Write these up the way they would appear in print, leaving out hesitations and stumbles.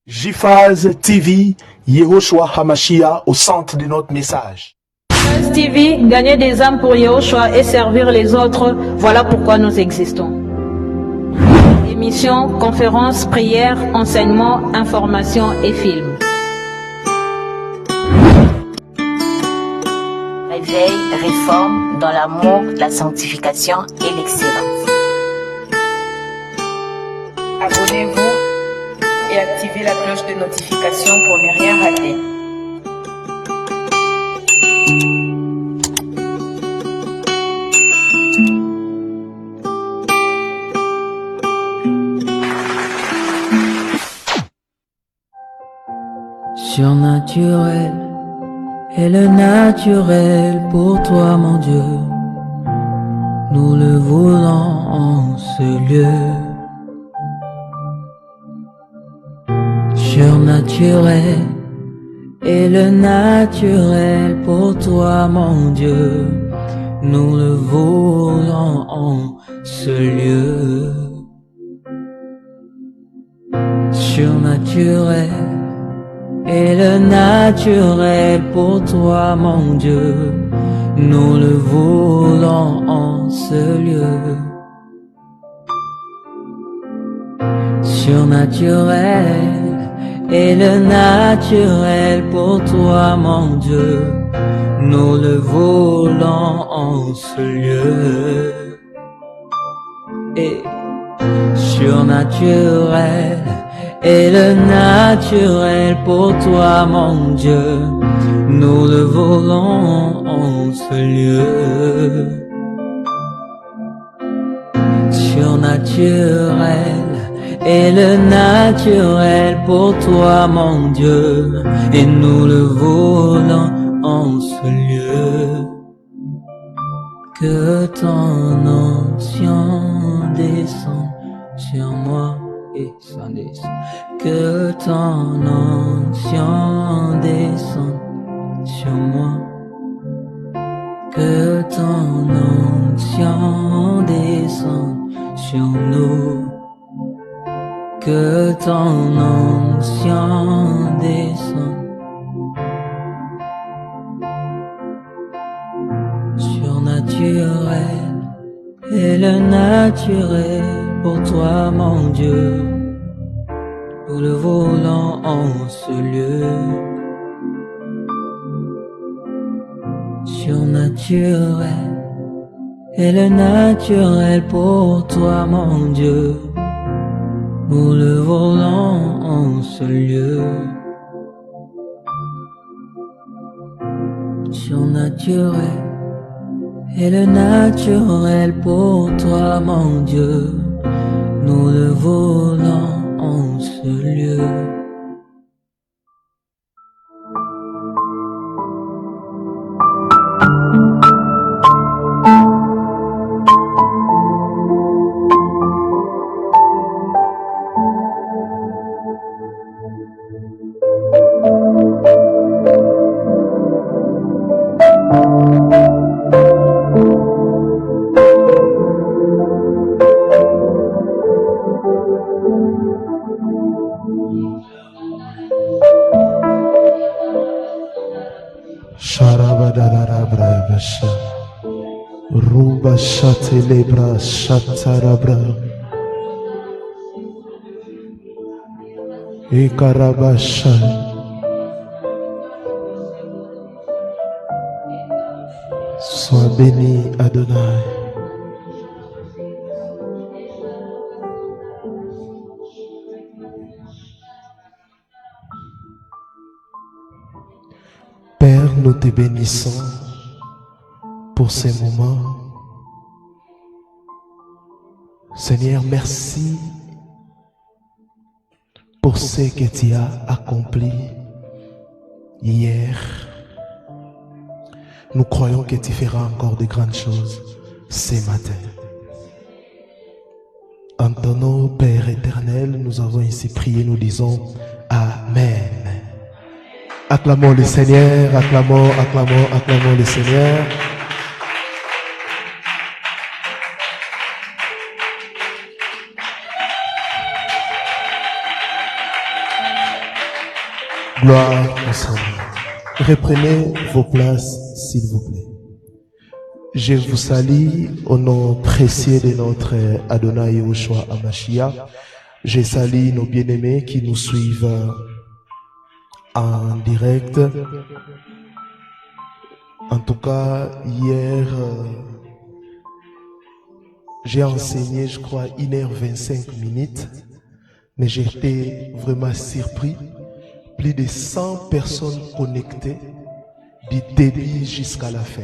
JPhase TV, Yehoshua Hamashiach au centre de notre message. JPhase TV, gagner des âmes pour Yehoshua et servir les autres, voilà pourquoi nous existons. Émissions, conférences, prières, enseignements, informations et films. Réveil, réforme dans l'amour, la sanctification et l'excellence. Abonnez-vous et activez la cloche de notification pour ne rien rater. Surnaturel est le naturel pour toi, mon Dieu. Nous le voulons en ce lieu. Surnaturel est le naturel pour toi, mon Dieu. Nous le voulons en ce lieu. Surnaturel est le naturel pour toi, mon Dieu. Nous le voulons en ce lieu. Surnaturel est le naturel pour toi, mon Dieu. Nous le voulons en ce lieu. Et surnaturel est le naturel pour toi, mon Dieu. Nous le voulons en ce lieu. Surnaturel est le naturel pour toi, mon Dieu, et nous le voulons en ce lieu. Que ton onction descende sur moi et s'en descend. Que ton onction descende sur moi. Que ton onction descende sur nous. Que ton onction descende. Surnaturel est le naturel pour toi, mon Dieu. Nous le voulons en ce lieu. Surnaturel est le naturel pour toi, mon Dieu. Nous le voulons en ce lieu. Surnaturel est le naturel pour toi, mon Dieu. Nous le voulons en ce lieu. Ruba shatelebra shatarabra Ekarabasha. Sois béni, Adonai. Père, nous te bénissons pour ces moments. Seigneur, merci pour ce que tu as accompli hier. Nous croyons que tu feras encore de grandes choses ce matin. En ton nom, Père éternel, nous avons ici prié, nous disons Amen. Acclamons le Seigneur, acclamons le Seigneur. Gloire au Seigneur. Reprenez vos places, s'il vous plaît. Je vous salue au nom précieux de notre Adonai Yahushua Hamashiach. Je salue nos bien-aimés qui nous suivent en direct. En tout cas, hier, j'ai enseigné, je crois, 1h25, mais j'étais vraiment surpris. Plus de 100 personnes connectées du début jusqu'à la fin.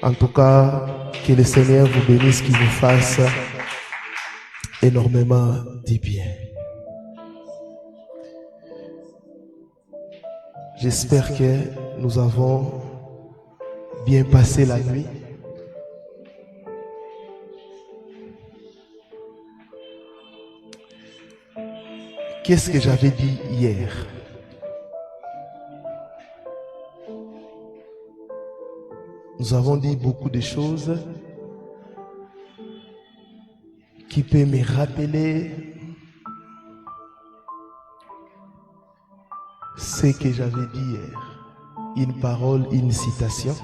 En tout cas, que le Seigneur vous bénisse, qu'il vous fasse énormément de bien. J'espère que nous avons bien passé la nuit. Qu'est-ce que j'avais dit hier? Nous avons dit beaucoup de choses qui peuvent me rappeler ce que j'avais dit hier. Une parole, une citation.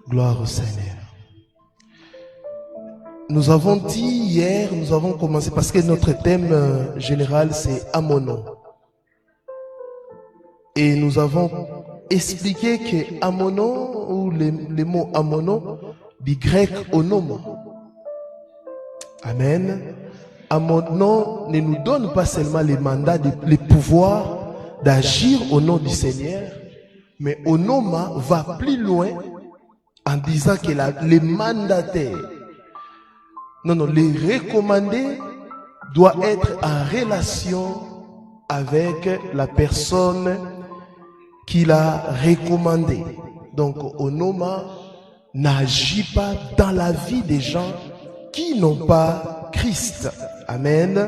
Gloire au Seigneur. Nous avons dit hier, nous avons commencé, parce que notre thème général c'est Amonon. Et nous avons expliqué que Amonon, ou le mot Amonon, du grec onoma. Amen. Amonon ne nous donne pas seulement les mandats, les pouvoirs d'agir au nom du Seigneur, mais onoma va plus loin en disant que les mandataires, les recommandés doivent être en relation avec la personne qui l'a recommandé. Donc, onoma n'agit pas dans la vie des gens qui n'ont pas Christ. Amen.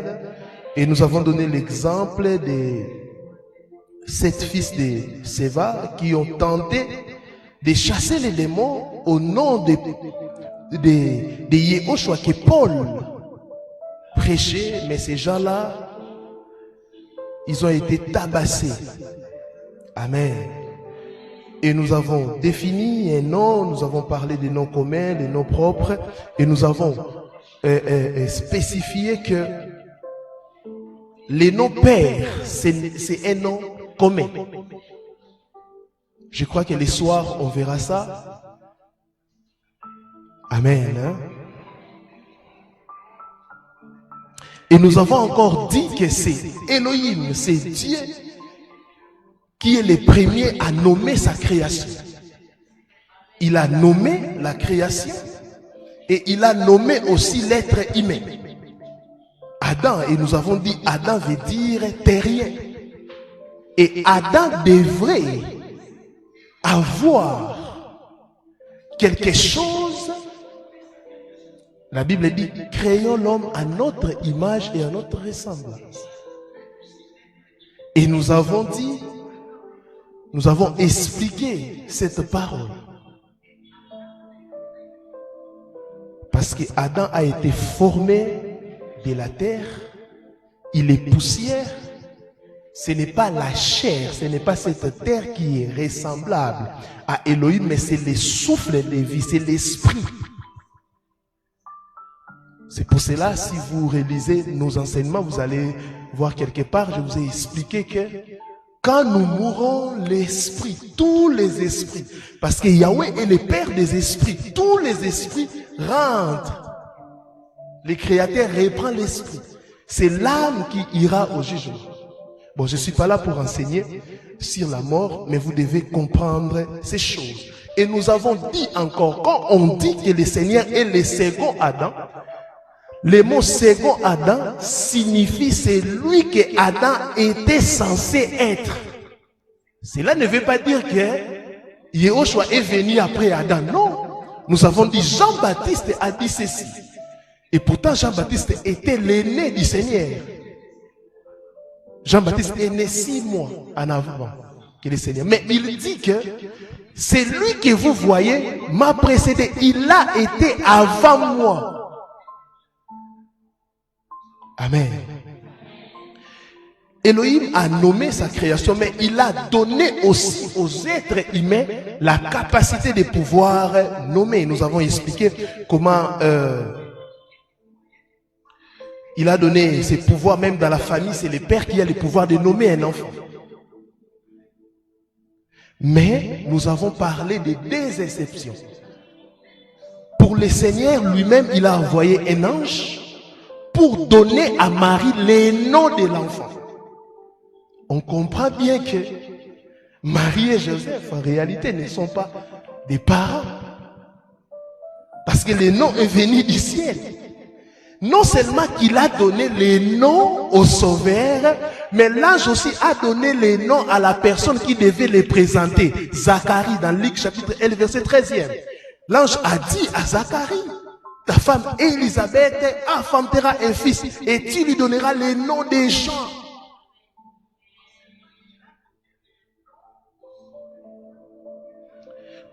Et nous avons donné l'exemple de 7 fils de Séva qui ont tenté de chasser les démons au nom de Yahushua que Paul prêchait, mais ces gens-là, ils ont été tabassés. Amen. Et nous avons défini un nom, nous avons parlé des noms communs, des noms propres, et nous avons spécifié que les noms pères, c'est un nom commun. Je crois que les soirs, on verra ça. Amen. Hein? Et nous avons encore dit que c'est Elohim, c'est Dieu qui est le premier à nommer sa création. Il a nommé la création et il a nommé aussi l'être humain. Adam, et nous avons dit Adam veut dire terrien. Et Adam devrait avoir quelque chose. La Bible dit créons l'homme à notre image et à notre ressemblance. Et nous avons dit, nous avons expliqué cette parole. Parce que Adam a été formé de la terre, il est poussière. Ce n'est pas la chair, ce n'est pas cette terre qui est ressemblable à Elohim, mais c'est le souffle de vie, c'est l'esprit. C'est pour cela, si vous réalisez nos enseignements, vous allez voir quelque part, je vous ai expliqué que quand nous mourons, l'esprit, tous les esprits, parce que Yahweh est le Père des esprits, tous les esprits rentrent. Le Créateur reprend l'esprit. C'est l'âme qui ira au jugement. Bon, je ne suis pas là pour enseigner sur la mort, mais vous devez comprendre ces choses. Et nous avons dit encore, quand on dit que le Seigneur est le second Adam, le mot second Adam signifie c'est lui que Adam était censé être. Cela ne veut pas dire que Yahushua est venu après Adam. Non. Nous avons dit Jean-Baptiste a dit ceci. Et pourtant Jean-Baptiste était l'aîné du Seigneur. Jean-Baptiste est né 6 mois en avant que le Seigneur. Mais il dit que c'est lui que vous voyez m'a précédé. Il a été avant moi. Amen. Elohim a nommé sa création, mais il a donné aussi aux êtres humains la capacité de pouvoir nommer. Nous avons expliqué comment il a donné ses pouvoirs, même dans la famille, c'est le père qui a le pouvoir de nommer un enfant. Mais nous avons parlé de 2 exceptions. Pour le Seigneur lui-même, il a envoyé un ange pour donner à Marie les noms de l'enfant. On comprend bien que Marie et Joseph, en réalité, ne sont pas des parents. Parce que le nom est venu du ciel. Non seulement qu'il a donné les noms au sauveur, mais l'ange aussi a donné les noms à la personne qui devait les présenter. Zacharie, dans Luc chapitre 1, verset 13e. L'ange a dit à Zacharie, ta femme Élisabeth enfantera un fils et tu lui donneras les noms des gens.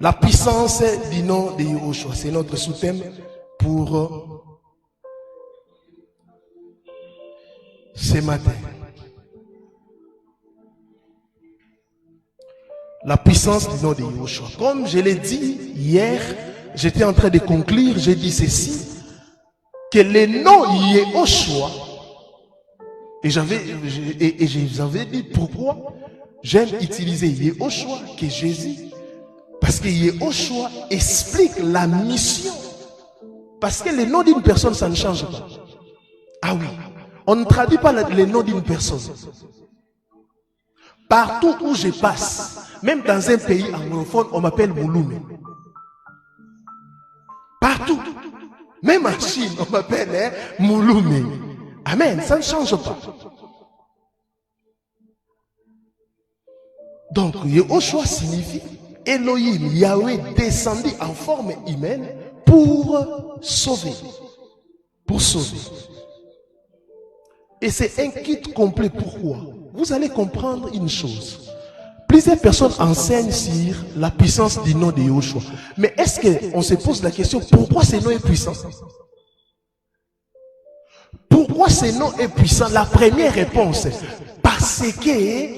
La puissance du nom de Yahushua, c'est notre sous-thème pour ce matin. La puissance du nom de Yahushua. Comme je l'ai dit hier, j'étais en train de conclure, j'ai dit ceci, que le nom Yahushua, et je vous avais dit pourquoi j'aime utiliser Yahushua que Jésus. Parce que Yahushua explique la mission. Parce que le nom d'une personne, ça ne change pas. Ah oui, on ne traduit pas le nom d'une personne. Partout où je passe, même dans un pays anglophone, on m'appelle Mouloumé. Partout. Même en Chine, on m'appelle Mouloumé. Amen, ça ne change pas. Donc, Yahushua signifie Elohim, Yahweh descendu en forme humaine pour sauver. Pour sauver. Et c'est un kit complet. Pourquoi? Vous allez comprendre une chose. Plusieurs personnes enseignent sur la puissance du nom de Yahushua. Mais est-ce qu'on se pose la question, pourquoi ce nom est puissant? Pourquoi ce nom est puissant? La première réponse, parce que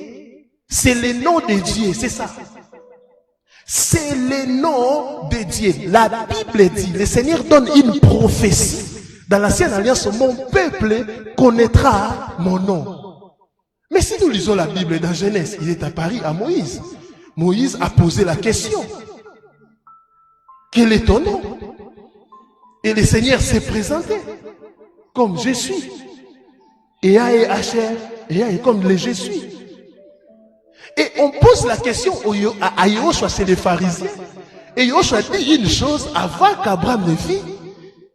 c'est le nom de Dieu, c'est ça. C'est le nom de Dieu. La Bible dit, le Seigneur donne une prophétie. Dans l'ancienne alliance, mon peuple connaîtra mon nom. Mais si nous lisons la Bible dans Genèse, il est apparu à Moïse. Moïse a posé la question. Quel est ton nom? Et le Seigneur s'est présenté comme je suis. Et comme le je suis. Et on pose la question à Yahushua, c'est les pharisiens. Et Yahushua dit une chose avant qu'Abraham ne vit.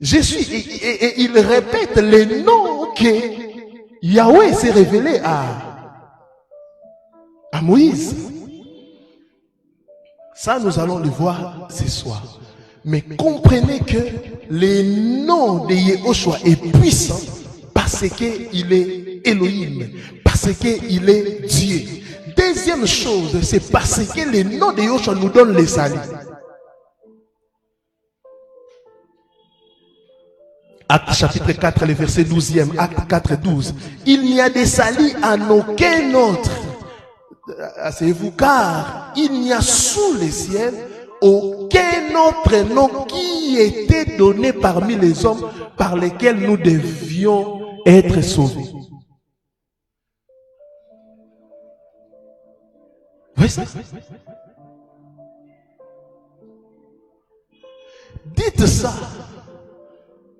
Je suis. Et il répète les noms que Yahweh s'est révélé à Moïse. Ça, nous allons le voir ce soir. Mais comprenez que le nom de Yahushua est puissant parce qu'il est Elohim, parce qu'il est Dieu. Deuxième chose, c'est parce que le nom de Yahushua nous donne le salut. Acte chapitre 4, le verset 12e, Acte 4, 12. Il n'y a de salut en aucun autre. Asseyez-vous, car il n'y a sous les ciels aucun autre nom qui était donné parmi les hommes par lesquels nous devions être sauvés. Oui, ça. Dites ça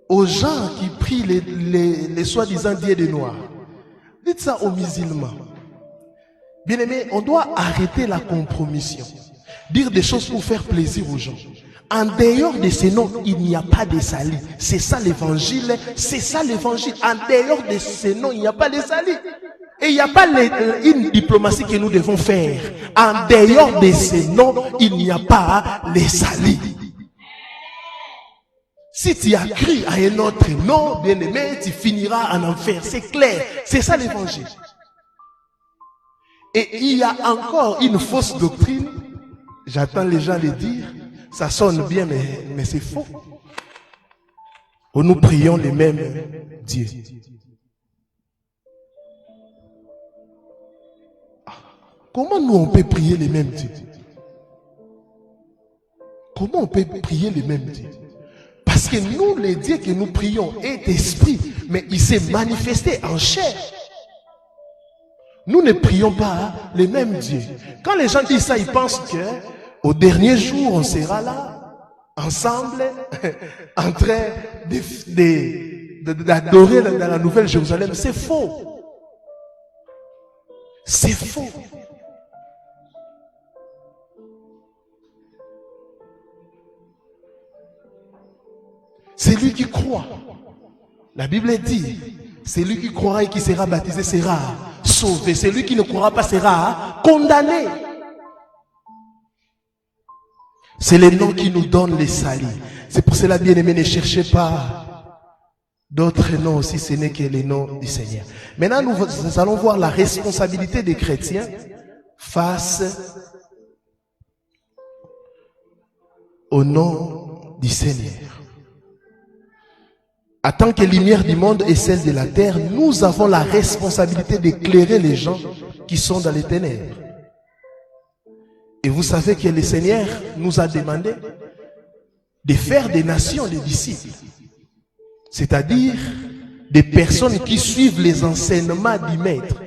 aux gens qui prient les soi-disant dieux des Noirs. Dites ça aux musulmans. Bien aimé, on doit arrêter la compromission. Dire des choses pour faire plaisir aux gens. En dehors de ces noms, il n'y a pas de salut. C'est ça l'évangile. C'est ça l'évangile. En dehors de ces noms, il n'y a pas de salut. Et il n'y a pas une diplomatie que nous devons faire. En dehors de ces noms, il n'y a pas les salut. Si tu as cru à un autre nom, bien aimé, tu finiras en enfer. C'est clair. C'est ça l'évangile. Et il y a encore une fausse doctrine. J'attends les gens les dire. Ça sonne bien, mais c'est faux. Où nous prions les mêmes dieux. Comment nous on peut prier les mêmes dieux? Comment on peut prier les mêmes dieux? Parce que nous, les dieux que nous prions est esprit, mais il s'est manifesté en chair. Nous ne prions pas les mêmes dieux. Quand les gens disent ça, ils pensent que au dernier jour, on sera là, ensemble, en train d'adorer dans la Nouvelle Jérusalem. C'est faux. C'est faux. C'est lui qui croit. La Bible dit, c'est lui qui croira et qui sera baptisé sera sauvé. C'est lui qui ne croira pas sera condamné. C'est les noms qui nous donnent les salis. C'est pour cela, bien aimé, ne cherchez pas d'autres noms aussi, ce n'est que les noms du Seigneur. Maintenant, nous allons voir la responsabilité des chrétiens face au nom du Seigneur. En tant que lumière du monde et celle de la terre, nous avons la responsabilité d'éclairer les gens qui sont dans les ténèbres. Et vous savez que le Seigneur nous a demandé de faire des nations des disciples. C'est-à-dire des personnes qui suivent les enseignements du Maître.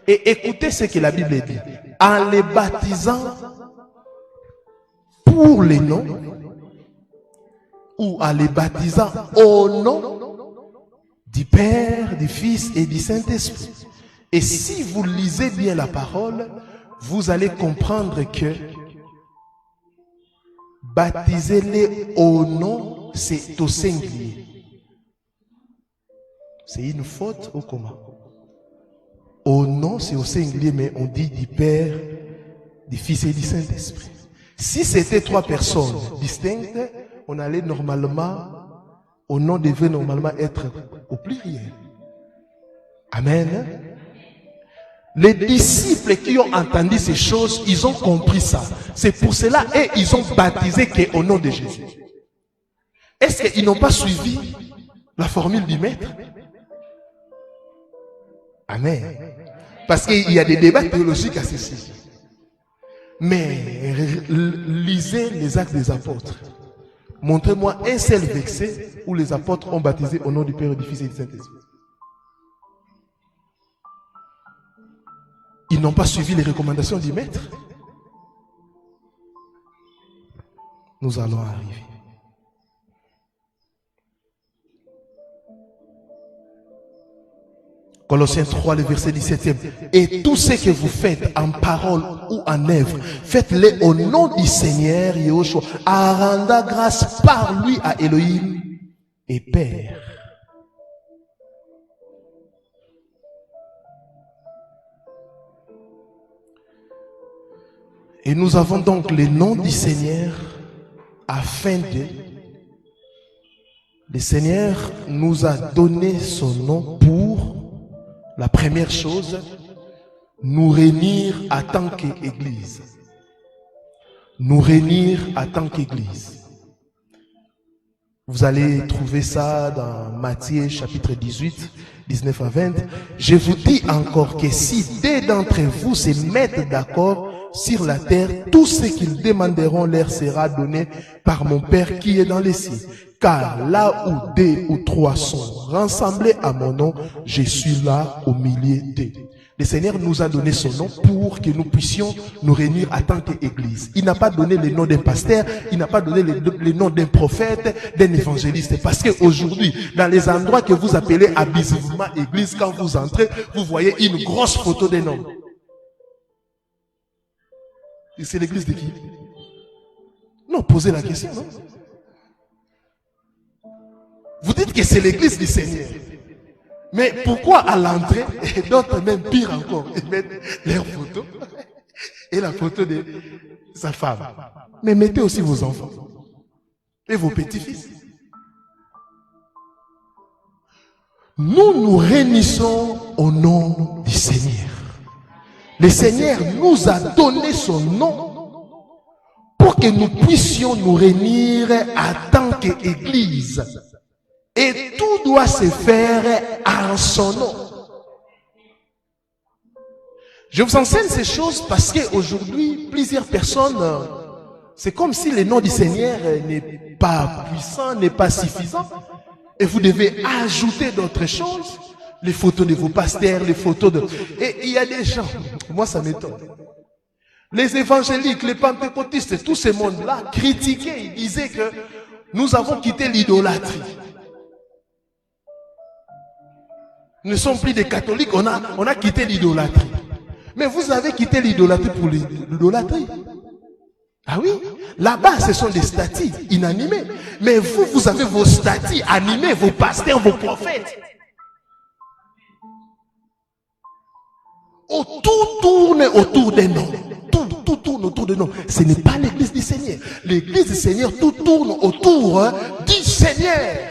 Et écoutez ce que la Bible dit. En les baptisant pour les noms, ou en les baptisant au nom du Père, du Fils et du Saint-Esprit. Et si vous lisez bien la parole, vous allez comprendre que baptisez-les au nom, c'est au singulier. C'est une faute ou comment? Au nom, c'est au singulier, mais on dit du Père, du Fils et du Saint-Esprit. Si c'était trois personnes distinctes, on allait normalement, au nom devait normalement être au pluriel. Amen. Les disciples qui ont entendu ces choses, ils ont compris ça. C'est pour cela, et ils ont baptisé qu'au nom de Jésus. Est-ce qu'ils n'ont pas suivi la formule du Maître? Amen. Parce qu'il y a des débats théologiques à ceci. Mais lisez les Actes des Apôtres. Montrez-moi un seul verset où les apôtres ont baptisé au nom du Père, du Fils et du Saint-Esprit. Ils n'ont pas suivi les recommandations du Maître. Nous allons arriver. Colossiens 3, le verset 17e. Et tout ce que vous faites en parole ou en œuvre, faites-le au nom du Seigneur Yahushua, en rendant grâce par lui à Elohim et Père. Et nous avons donc le nom du Seigneur afin de... Le Seigneur nous a donné son nom pour... La première chose, nous réunir en tant qu'Église. Nous réunir en tant qu'Église. Vous allez trouver ça dans Matthieu chapitre 18, 19 à 20. Je vous dis encore que si deux d'entre vous se mettent d'accord sur la terre, tout ce qu'ils demanderont leur sera donné par mon Père qui est dans les cieux. Car là où deux ou trois sont rassemblés à mon nom, je suis là au milieu d'eux. Le Seigneur nous a donné son nom pour que nous puissions nous réunir en tant qu'Église. Il n'a pas donné le nom d'un pasteur, il n'a pas donné le nom d'un prophète, d'un évangéliste. Parce qu'aujourd'hui, dans les endroits que vous appelez abusivement Église, quand vous entrez, vous voyez une grosse photo d'un homme. Et c'est l'église de qui? Non, posez la question, non? Vous dites que c'est l'église du Seigneur. Mais pourquoi à l'entrée, et d'autres même pire encore, ils mettent leur photo et la photo de sa femme? Mais mettez aussi vos enfants et vos petits-fils. Nous nous réunissons au nom du Seigneur. Le Seigneur nous a donné son nom pour que nous puissions nous réunir en tant qu'Église. Et tout doit se faire en son nom. Je vous enseigne ces choses parce qu'aujourd'hui, plusieurs personnes, c'est comme si le nom du Seigneur n'est pas puissant, n'est pas suffisant. Et vous devez ajouter d'autres choses. Les photos de vos pasteurs, les photos de... Et il y a des gens, moi ça m'étonne. Les évangéliques, les pentecôtistes, tout ce monde-là critiquaient, ils disaient que nous avons quitté l'idolâtrie. Nous ne sommes plus des catholiques, on a quitté l'idolâtrie. Mais vous avez quitté l'idolâtrie pour l'idolâtrie. Ah oui, là-bas ce sont des statues inanimées. Mais vous avez vos statues animées, vos pasteurs, vos prophètes. Tout tourne autour des noms. Tout tourne autour des noms. Ce n'est pas l'église du Seigneur. L'église du Seigneur, tout tourne autour du Seigneur.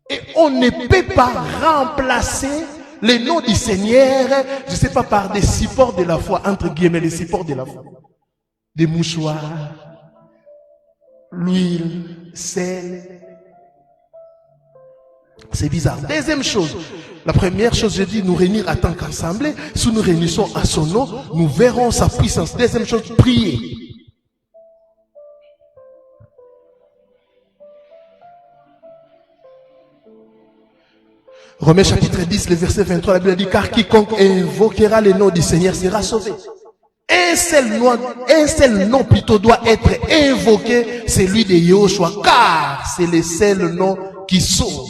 Et on ne peut pas remplacer le nom du Seigneur, je ne sais pas, par des supports de la foi, entre guillemets, les supports de la foi. Des mouchoirs, l'huile, sel. C'est bizarre. Deuxième chose, la première chose, je dis, nous réunir en tant qu'assemblée. Si nous réunissons à son nom, nous verrons sa puissance. Deuxième chose, prier. Romains chapitre 10, le verset 23, la Bible dit, car quiconque invoquera le nom du Seigneur sera sauvé. Un seul nom plutôt doit être invoqué, celui de Yahushua, car c'est le seul nom qui sauve.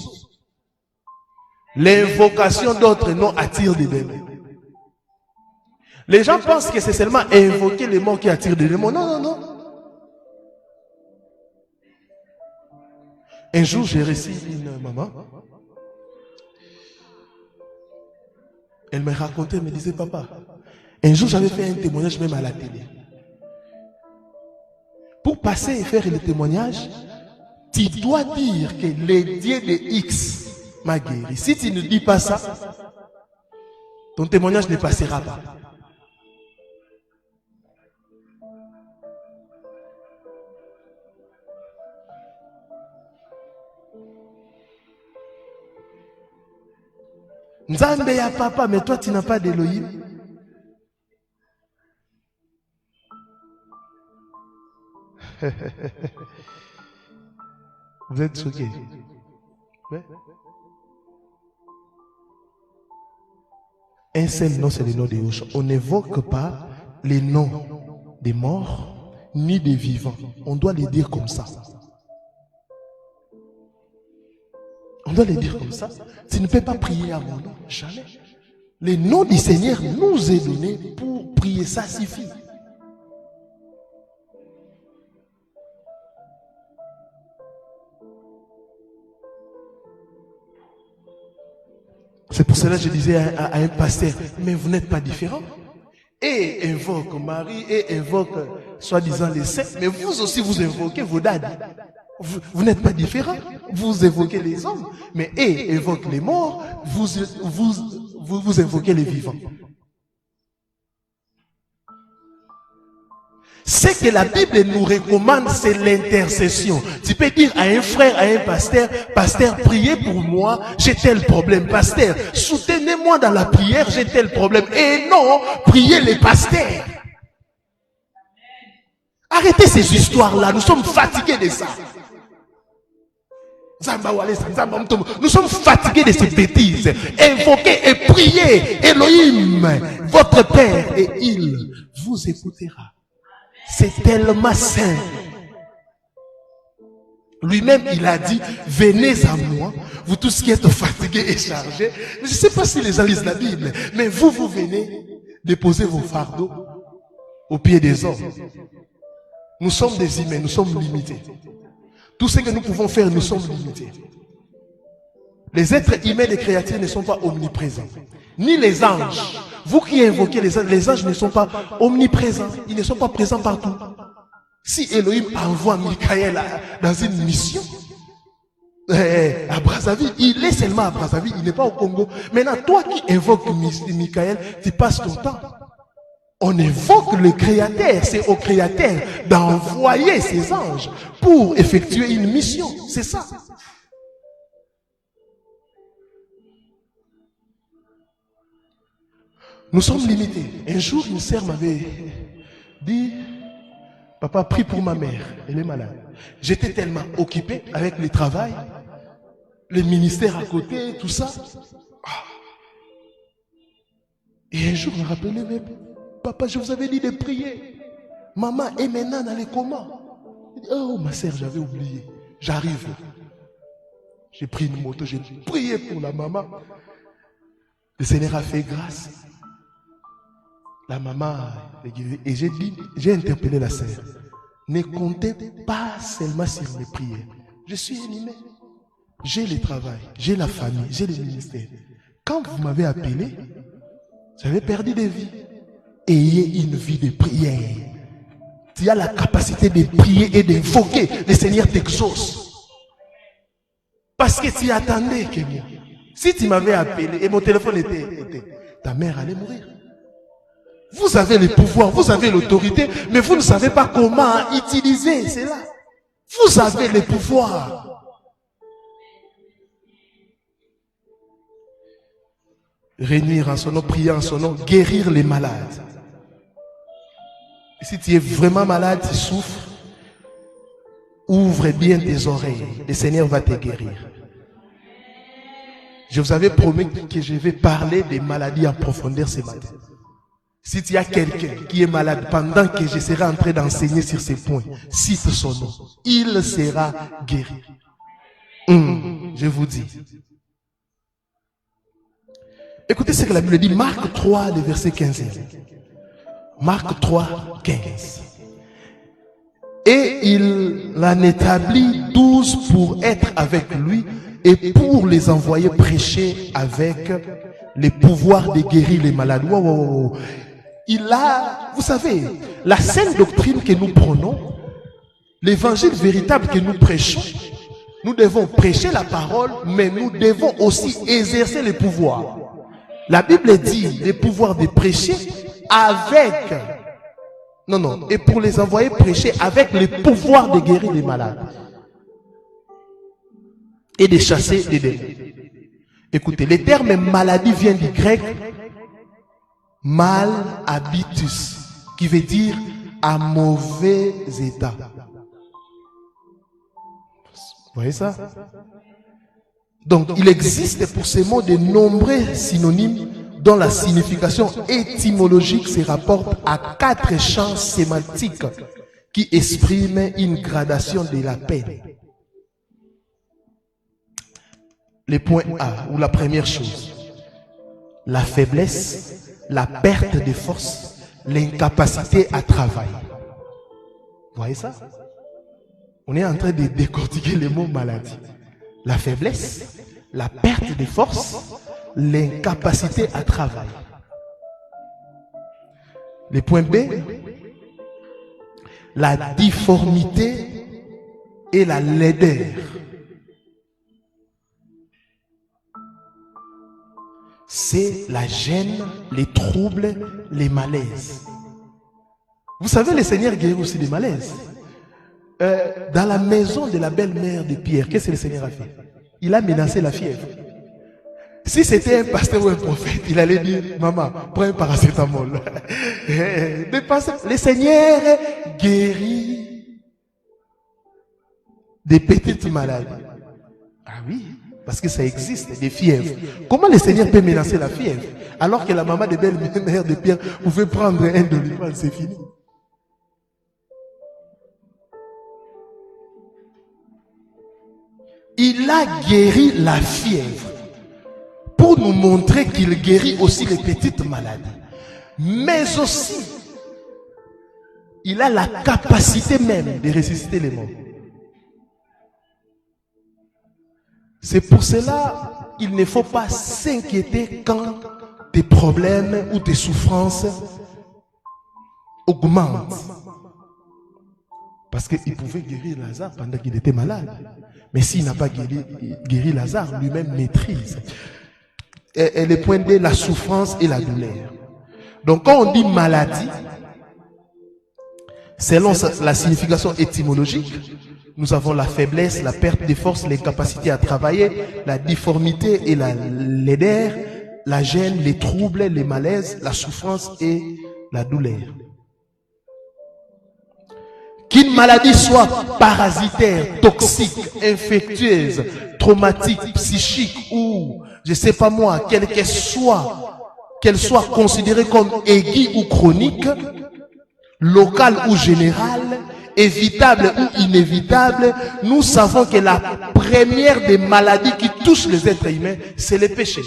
L'invocation d'autres noms attire des démons. Les gens pensent que c'est seulement invoquer les mots qui attirent des démons. Non, non, non. Un jour, j'ai reçu une maman. Elle me racontait, elle me disait, papa, un jour j'avais fait un témoignage même à la télé. Pour passer et faire le témoignage, tu dois dire que le Dieu de X m'a guéri. Si tu ne dis pas ça, ton témoignage ne passera pas. Nzambe ya papa, mais toi tu n'as pas d'Elohim. Vous êtes choqués. Ouais. Un seul nom, c'est le nom de Yahushua. On n'évoque pas les noms des morts ni des vivants. On doit les dire comme ça. On doit les dire comme ça. Tu ne peux pas prier à mon nom. Jamais. Le nom du Seigneur nous est donné pour prier. Ça suffit. C'est pour cela que je disais à un pasteur, mais vous n'êtes pas différents. Et invoque Marie, et invoque soi-disant les saints, mais vous aussi vous invoquez vos dads. Vous n'êtes pas différents. Vous évoquez les hommes, mais évoque les morts, vous invoquez les vivants. Ce que la Bible nous recommande, c'est l'intercession. Tu peux dire à un frère, à un pasteur, pasteur, priez pour moi, j'ai tel problème. Pasteur, soutenez-moi dans la prière, j'ai tel problème. Et non, priez les pasteurs. Arrêtez ces histoires-là, nous sommes fatigués de ça. Nous sommes fatigués de ces bêtises. Invoquez et priez Elohim, votre Père, et il vous écoutera. C'est tellement saint. Lui-même, il a dit, venez à moi, vous tous qui êtes fatigués et chargés. Je ne sais pas si les gens lisent la Bible, mais vous venez déposer vos fardeaux aux pieds des hommes. Nous sommes des humains, nous sommes limités. Tout ce que nous pouvons faire, nous sommes limités. Les êtres humains, les créatures ne sont pas omniprésents. Ni les anges. Vous qui invoquez les anges ne sont pas omniprésents. Ils ne sont pas présents partout. Si Elohim envoie Michael dans une mission, À Brazzaville, il est seulement à Brazzaville, il n'est pas au Congo. Maintenant, toi qui invoques Michael, tu passes ton temps. On évoque le Créateur, c'est au Créateur d'envoyer ses anges pour effectuer une mission. C'est ça. Nous sommes limités. Un jour, une sœur m'avait dit, papa, prie pour ma mère, elle est malade. J'étais tellement occupé avec le travail, le ministère à côté, tout ça. Et un jour, on m'a rappelé, mais papa, je vous avais dit de prier. Maman est maintenant dans les comas. Oh, ma sœur, j'avais oublié. J'arrive. J'ai pris une moto, j'ai prié pour la maman. Le Seigneur a fait grâce. La maman, et j'ai interpellé la sœur. Ne comptez pas seulement sur mes prières. Je suis animé. J'ai le travail, j'ai la famille, j'ai le ministère. Quand vous m'avez appelé, j'avais perdu des vies. Ayez une vie de prière. Tu as la capacité de prier et d'invoquer. Le Seigneur t'exauce. Parce que tu attendais que moi. Si tu m'avais appelé et mon téléphone était, ta mère allait mourir. Vous avez le pouvoir, vous avez l'autorité, mais vous ne savez pas comment utiliser cela. Vous avez le pouvoir. Réunir en son nom, prier en son nom, guérir les malades. Et si tu es vraiment malade, tu souffres, ouvre bien tes oreilles. Le Seigneur va te guérir. Je vous avais promis que je vais parler des maladies en profondeur ce matin. Si tu as quelqu'un qui est malade pendant que je serai en train d'enseigner sur ces points, cite son nom. Il sera guéri. Je vous dis. Écoutez ce que la Bible dit. Marc 3, le verset 15. Marc 3, 15. Et il en établit 12 pour être avec lui et pour les envoyer prêcher avec les pouvoirs de guérir les malades. Wow, wow, wow. Il a, vous savez, la saine doctrine que nous prenons, l'évangile véritable que nous prêchons, nous devons prêcher la parole, mais nous devons aussi exercer les pouvoirs. La Bible dit les pouvoirs de prêcher avec, et pour les envoyer prêcher avec les pouvoirs de guérir les malades et de chasser les démons. Écoutez, le terme maladie vient du grec mal habitus, qui veut dire à mauvais état. Vous voyez ça? Donc, il existe pour ces mots de nombreux synonymes dont la signification étymologique se rapporte à 4 champs sémantiques qui expriment une gradation de la peine. Le point A, ou la première chose, la faiblesse, la perte de force, l'incapacité à travailler. Vous voyez ça? On est en train de décortiquer les mots maladie. La faiblesse, la perte de force, l'incapacité à travailler. Le point B, la difformité et la laideur. C'est la gêne, les troubles, les malaises. Vous savez, le Seigneur guérit aussi les malaises. Dans la maison de la belle-mère de Pierre, qu'est-ce que le Seigneur a fait? Il a menacé la fièvre. Si c'était un pasteur ou un prophète, il allait dire, maman, prends un paracétamol. Le Seigneur guérit des petites maladies. Ah oui, parce que ça existe, des fièvres. Comment le Seigneur peut menacer la fièvre alors que la maman de belle-mère de Pierre pouvait prendre un doliprane, c'est fini. Il a guéri la fièvre pour nous montrer qu'il guérit aussi les petites maladies. Mais aussi, il a la capacité même de ressusciter les morts. C'est pour cela qu'il ne faut pas s'inquiéter quand tes problèmes ou tes souffrances augmentent. Parce qu'il pouvait guérir Lazare pendant qu'il était malade. Mais s'il n'a pas guéri Lazare, lui-même maîtrise. Et le point D, la souffrance et la douleur. Donc quand on dit maladie, selon la signification étymologique, nous avons la faiblesse, la perte de force, l'incapacité à travailler, la difformité et la laideur, la gêne, les troubles, les malaises, la souffrance et la douleur. Qu'une maladie soit parasitaire, toxique, infectieuse, traumatique, psychique ou, je sais pas moi, qu'elle soit considérée comme aiguë ou chronique, locale ou générale, évitable ou inévitable, nous savons que la première des maladies qui touchent les êtres humains, c'est le péché.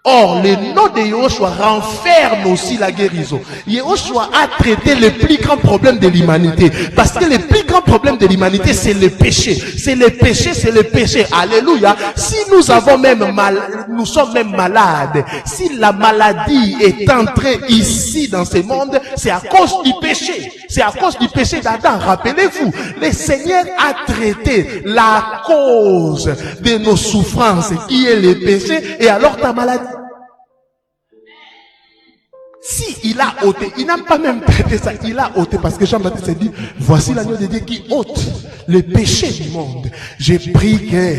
Or, le nom de Yahushua renferme aussi la guérison. Yahushua a traité le plus grand problème de l'humanité. Parce que le plus grand problème de l'humanité, c'est le péché. C'est le péché, c'est le péché. Alléluia. Si nous avons nous sommes même malades, si la maladie est entrée ici dans ce monde, c'est à cause du péché. C'est à cause du péché d'Adam. Rappelez-vous, le Seigneur a traité la cause de nos souffrances, qui est le péché, et alors ta maladie. Si il a ôté, il n'a pas même traité ça, il a ôté, parce que Jean-Baptiste a dit, voici l'agneau de Dieu qui ôte le péché du monde. J'ai pris que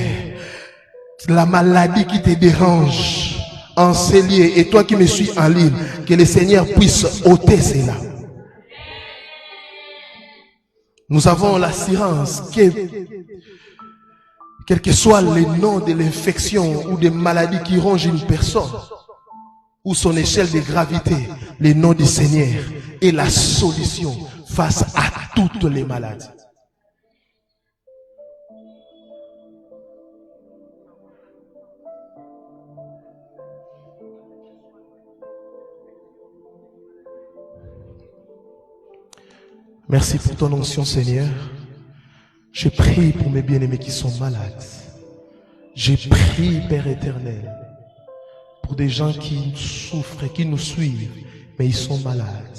la maladie qui te dérange en ces lieux, et toi qui me suis en ligne, que le Seigneur puisse ôter cela. Nous avons l'assurance que, quel que soit le nom de l'infection ou de maladie qui ronge une personne, ou son échelle de gravité, le nom du Seigneur est la solution face à toutes les maladies. Merci pour ton onction, Seigneur. Je prie pour mes bien-aimés qui sont malades. Je prie, Père éternel, pour des gens qui souffrent, qui nous suivent, mais ils sont malades.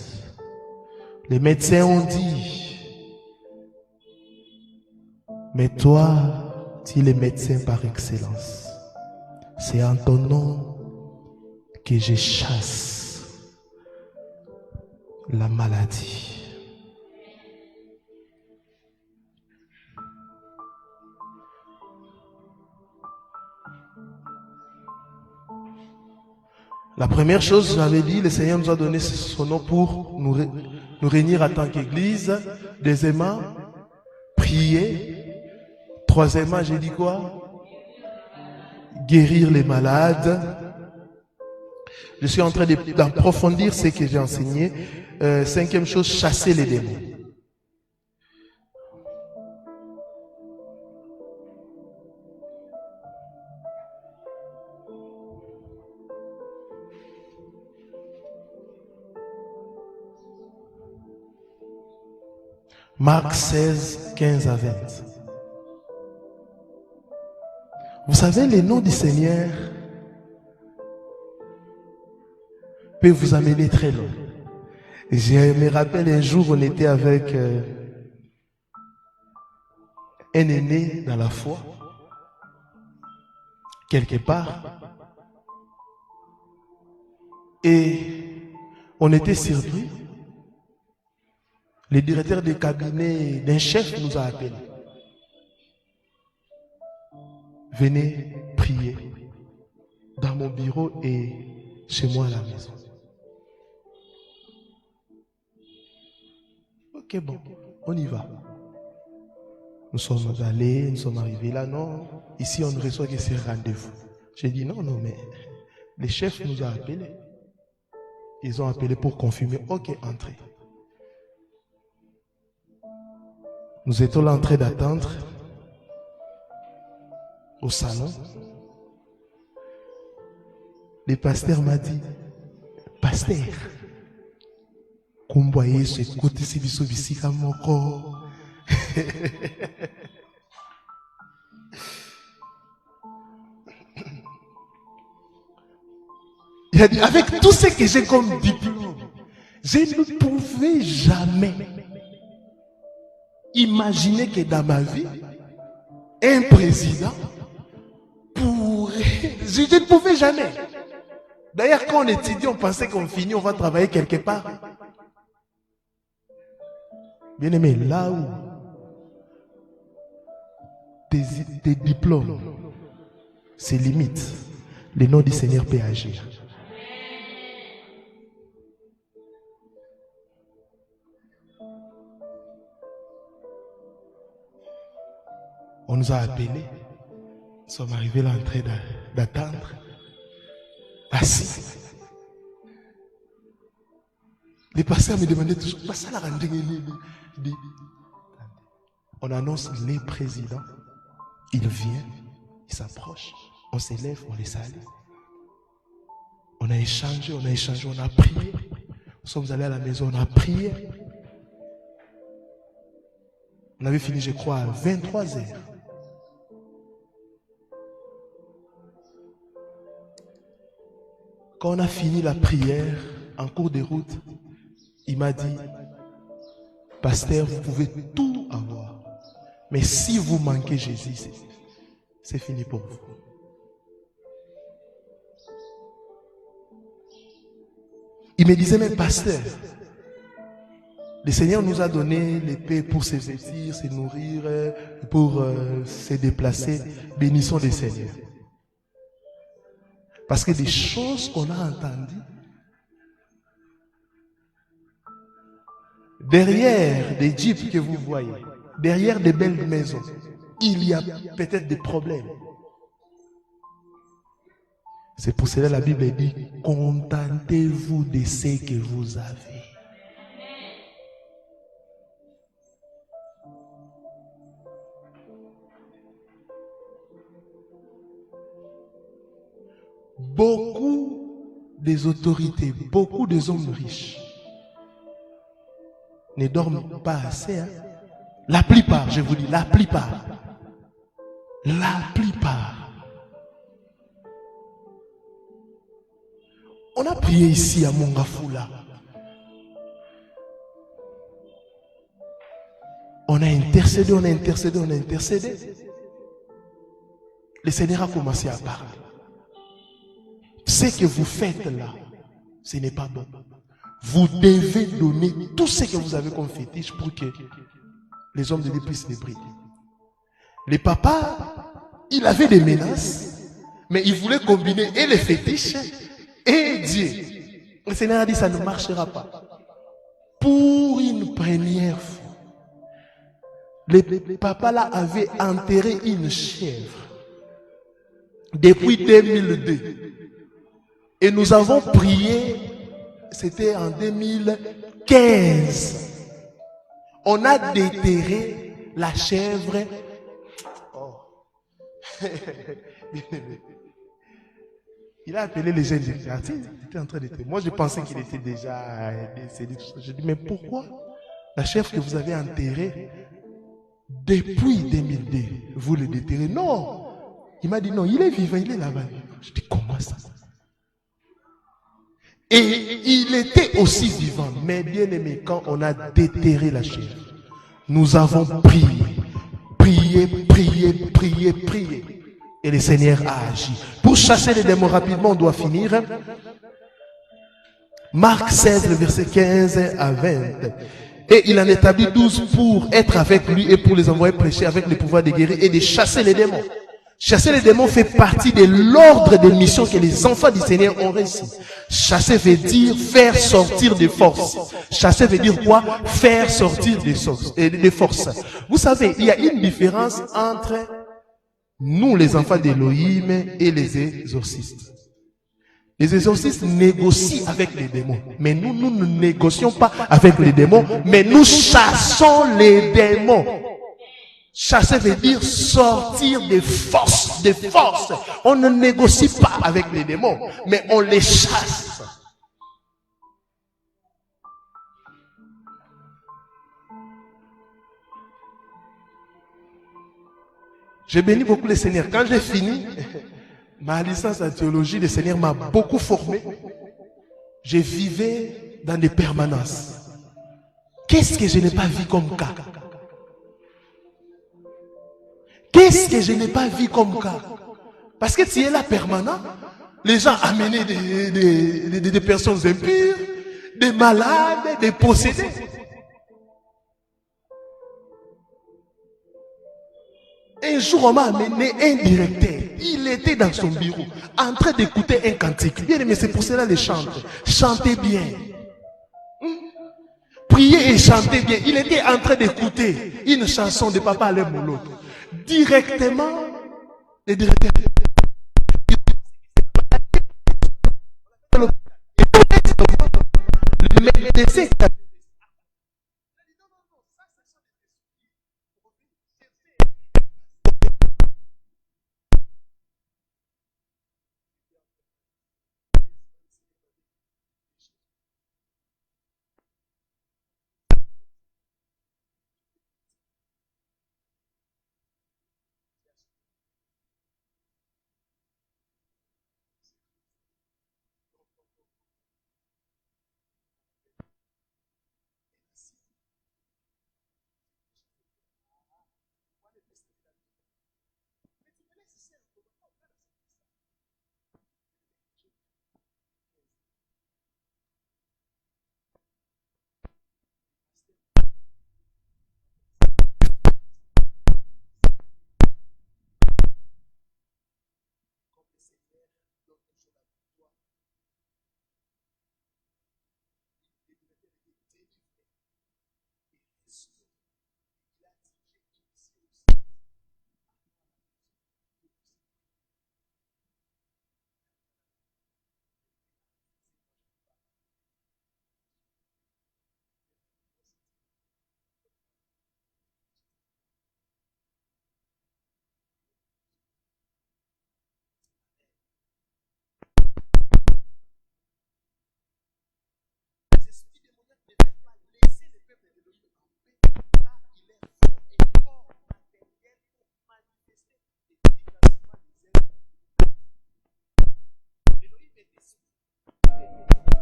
Les médecins ont dit, mais toi, tu es le médecin par excellence. C'est en ton nom que je chasse la maladie. La première chose, j'avais dit, le Seigneur nous a donné son nom pour nous réunir en tant qu'Église. Deuxièmement, prier. Troisièmement, j'ai dit quoi? Guérir les malades. Je suis en train d'approfondir ce que j'ai enseigné. Cinquième chose, chasser les démons. Marc 16, 15 à 20. Vous savez, le nom du Seigneur peut vous amener très loin. Je me rappelle un jour, on était avec un aîné dans la foi, quelque part, et on était surpris. Le directeur de cabinet d'un chef nous a appelés. Venez prier dans mon bureau et chez moi à la maison. Ok, bon, on y va. Nous sommes allés, nous sommes arrivés là, non. Ici, on ne reçoit que ces rendez-vous. J'ai dit non, mais le chef nous a appelés. Ils ont appelé pour confirmer. Ok, entrez. Nous étions là en train d'attendre au salon. Le pasteur m'a dit, pasteur, comme vous voyez, ce côté c'est ici comme mon corps. Il a dit, avec tout ce que j'ai comme diplôme, je ne pouvais jamais imaginer que dans ma vie, un président pourrait... Je ne pouvais jamais. D'ailleurs, quand on étudie, on pensait qu'on finit, on va travailler quelque part. Bien aimé, là où tes diplômes se limitent, le nom du Seigneur peut agir. On nous a appelés, nous sommes arrivés là en train d'attendre, assis. Les pasteurs me demandaient toujours, on annonce les présidents, ils viennent, ils s'approchent, on s'élève, on les salue. On a échangé, on a prié. Nous sommes allés à la maison, on a prié. On avait fini, je crois, à 23 heures. Quand on a fini la prière, en cours de route, il m'a dit, pasteur, vous pouvez tout avoir. Mais si vous manquez Jésus, c'est fini pour vous. Il me disait, mais pasteur, le Seigneur nous a donné l'épée pour se vêtir, se nourrir, pour se déplacer. Bénissons le Seigneur. Parce que des choses qu'on a entendues, derrière des jeeps que vous voyez, derrière des belles maisons, il y a peut-être des problèmes. C'est pour cela que la Bible dit, contentez-vous de ce que vous avez. Beaucoup des autorités, beaucoup des hommes riches ne dorment pas assez. Hein? La plupart, je vous dis, la plupart. La plupart. On a prié ici à Mongafula. On a intercédé, on a intercédé, on a intercédé. Le Seigneur a commencé à parler. Ce que vous faites là, ce n'est pas bon. Vous devez donner tout ce que vous avez comme fétiche pour que les hommes de Dieu puissent les briller. Le papa, il avait des menaces, mais il voulait combiner et les fétiches et Dieu. Le Seigneur a dit, ça ne marchera pas. Pour une première fois, le papa là avait enterré une chèvre depuis 2002. Et nous avons prié, c'était en 2015. On a déterré la chèvre. Oh. Il a appelé les jeunes du quartier. Il était en train de déterrer. Moi, je pensais qu'il était déjà décédé. Je dis, mais pourquoi la chèvre que vous avez enterrée depuis 2002, vous le déterrez? Non. Il m'a dit, non, il est vivant, il est là-bas. Je dis, comment ça? Et il était aussi vivant. Mais bien aimé, quand on a déterré la chèvre, nous avons prié. Et le Seigneur a agi. Pour chasser les démons rapidement, on doit finir. Marc 16, le verset 15 à 20. Et il en établit 12 pour être avec lui et pour les envoyer prêcher avec le pouvoir de guérir et de chasser les démons. Chasser les démons fait partie de l'ordre des missions que les enfants du Seigneur ont reçues. Chasser veut dire faire sortir des forces. Chasser veut dire quoi? Faire sortir des forces. Vous savez, il y a une différence entre nous, les enfants d'Élohim, et les exorcistes. Les exorcistes négocient avec les démons. Mais nous ne négocions pas avec les démons, mais nous chassons les démons. Chasser veut dire sortir des forces, On ne négocie pas avec les démons, mais on les chasse. J'ai béni beaucoup le Seigneur. Quand j'ai fini ma licence en théologie, le Seigneur m'a beaucoup formé. Je vivais dans des permanences. Qu'est-ce que je n'ai pas vu comme cas? Qu'est-ce que je n'ai pas vu comme cas? Parce que tu es là permanent. Les gens amenaient des personnes impures, des malades, des possédés. Un jour, on m'a amené un directeur. Il était dans son bureau, en train d'écouter un cantique. Bien aimé, c'est pour cela les chante. Chantez bien. Priez et chantez bien. Il était en train d'écouter une chanson de Papa Alain Moloto. Directement, le directeur. Le médecin.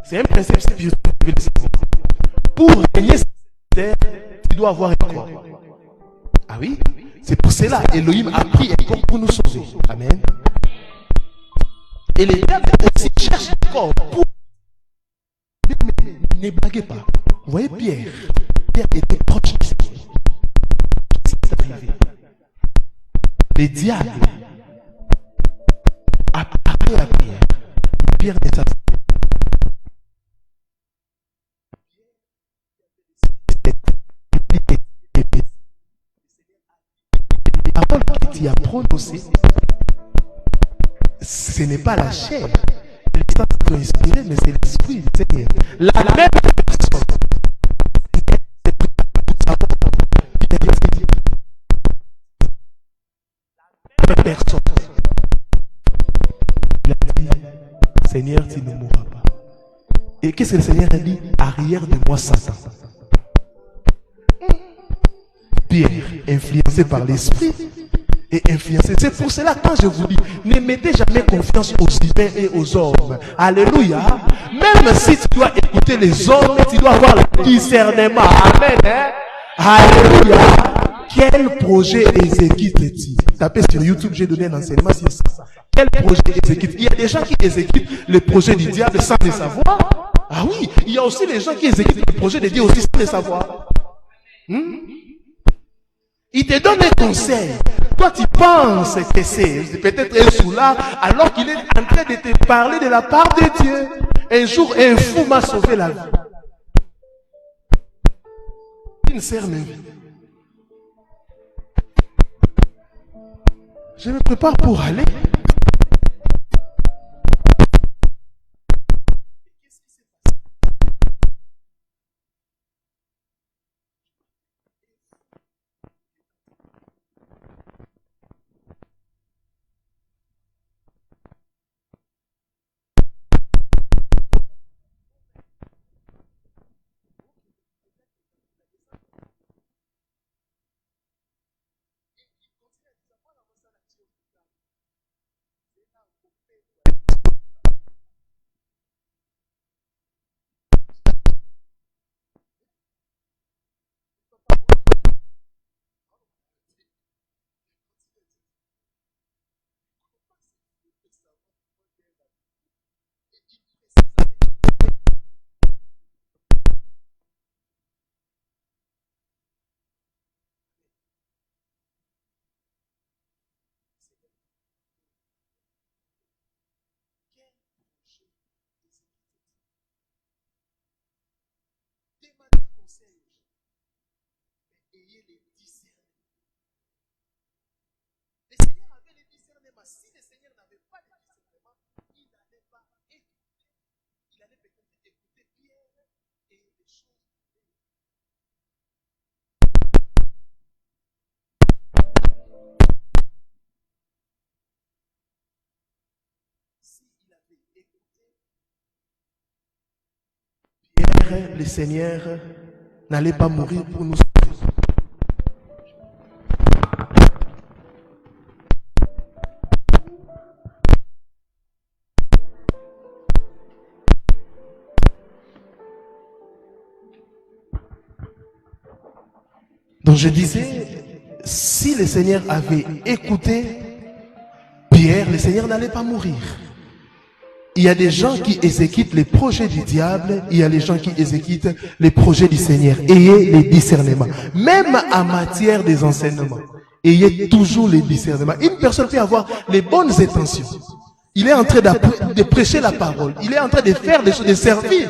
C'est un principe spirituel. Pour régner sur terre, tu dois avoir un corps. Ah oui? C'est pour cela Elohim a pris un corps pour nous sauver. Amen. Et les diables aussi cherchent un corps pour... Mais ne blaguez pas. Vous voyez Pierre? Pierre était proche du Seigneur. Qu'est-ce qui est arrivé? Les diables, après la prière, Pierre ne savait pas. La parole que tu as prononcée, ce n'est pas la chair. Les saints sont inspirés, mais c'est l'esprit du Seigneur. La même personne. La même personne. Il a dit, Seigneur, tu ne mourras pas. Et qu'est-ce que le Seigneur a dit? Arrière de moi, Satan. Pierre, influencé par l'esprit et influencé. C'est pour cela quand je vous dis, ne mettez jamais confiance aux humains et aux hommes. Alléluia. Même si tu dois écouter les hommes, tu dois avoir le discernement. Amen. Hein? Alléluia. Quel projet exécute-t-il? Tapez sur YouTube, j'ai donné un enseignement sur ça. Quel projet exécute? Il y a des gens qui exécutent le projet du diable sans le savoir. Ah oui, il y a aussi des gens qui exécutent le projet de Dieu aussi sans le savoir. Il te donne un conseil. Toi, tu penses que c'est peut-être un soulard, alors qu'il est en train de te parler de la part de Dieu. Un jour, un fou m'a sauvé la vie. Une sœur même. Je me prépare pour aller. conseils. Ayez les discernements. Le Seigneur avait les discernements. Si le Seigneur n'avait pas les discernements, il n'allait pas écouter. Il allait peut-être écouter Pierre et les choses. S'il avait écouté Pierre, le Seigneur n'allait pas mourir pour nous. Donc je disais, si le Seigneur avait écouté Pierre, le Seigneur n'allait pas mourir. Il y a des gens qui exécutent les projets du diable, il y a des gens qui exécutent les projets du Seigneur. Ayez les discernements. Même en matière des enseignements, ayez toujours les discernements. Une personne peut avoir les bonnes intentions. Il est en train de prêcher la parole. Il est en train de faire des choses, de servir.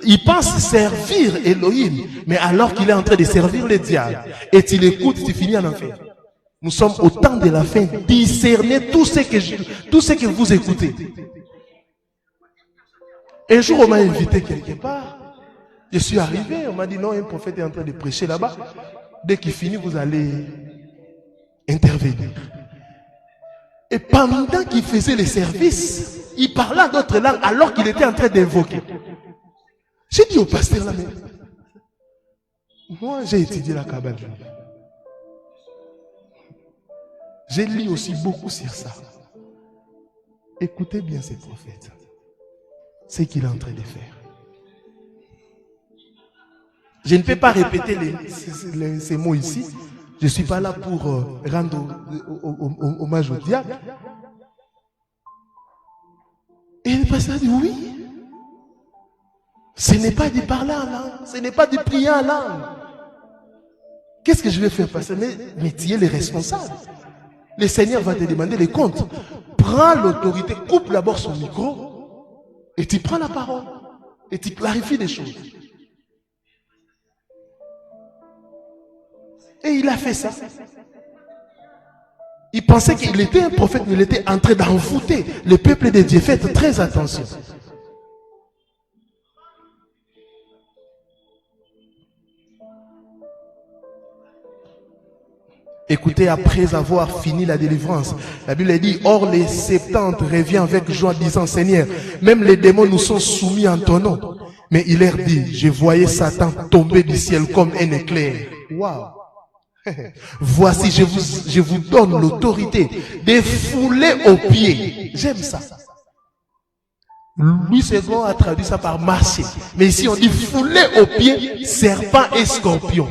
Il pense servir Elohim, mais alors qu'il est en train de servir le diable. Et tu l'écoutes, tu finis en enfer. Nous sommes au temps de la fin. Discernez tout ce que vous écoutez. Un jour, on m'a invité quelque part. Je suis arrivé, on m'a dit non, un prophète est en train de prêcher là-bas. Dès qu'il finit, vous allez intervenir. Et pendant qu'il faisait les services, il parlait d'autres langues alors qu'il était en train d'invoquer. J'ai dit au pasteur là, mais moi j'ai étudié la Kabbale. J'ai lu aussi beaucoup sur ça. Écoutez bien ces prophètes. Ce qu'il est en train de faire. Je ne peux pas répéter ces mots ici. Je ne suis pas là pour rendre hommage au diable. Et le pasteur dit oui. Ce n'est pas de parler en langue. Ce n'est pas de prier en langue. Qu'est-ce que je vais faire, pasteur? Mais tu es le responsable. Le Seigneur va te demander les comptes. Prends l'autorité, coupe d'abord son micro. Et tu prends la parole. Et tu clarifies les choses. Et il a fait ça. Il pensait qu'il était un prophète, mais il était en train d'envoûter le peuple de Dieu. Faites très attention. Écoutez, après avoir fini la délivrance, la Bible dit, or les 70 revient avec joie disant, Seigneur, même les démons nous sont soumis en ton nom. Mais il leur dit, je voyais Satan tomber du ciel comme un éclair. Waouh! Voici, je vous donne l'autorité de fouler aux pieds. J'aime ça. Louis II a traduit ça par marcher. Mais ici on dit fouler aux pieds serpent et scorpion.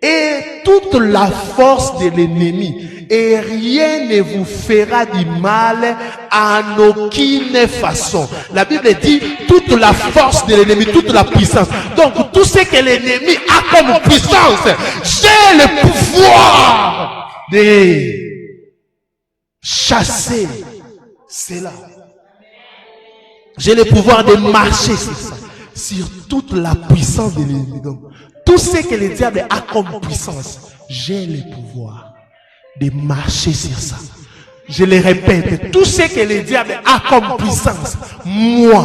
Et toute la force de l'ennemi. Et rien ne vous fera du mal en aucune façon. La Bible dit toute la force de l'ennemi, toute la puissance. Donc tout ce que l'ennemi a comme puissance, j'ai le pouvoir de chasser cela. J'ai le pouvoir de marcher sur ça, sur toute la puissance de l'ennemi. Donc, tout ce que le diable a comme puissance, j'ai le pouvoir de marcher sur ça. Je le répète, tout ce que le diable a comme puissance, moi,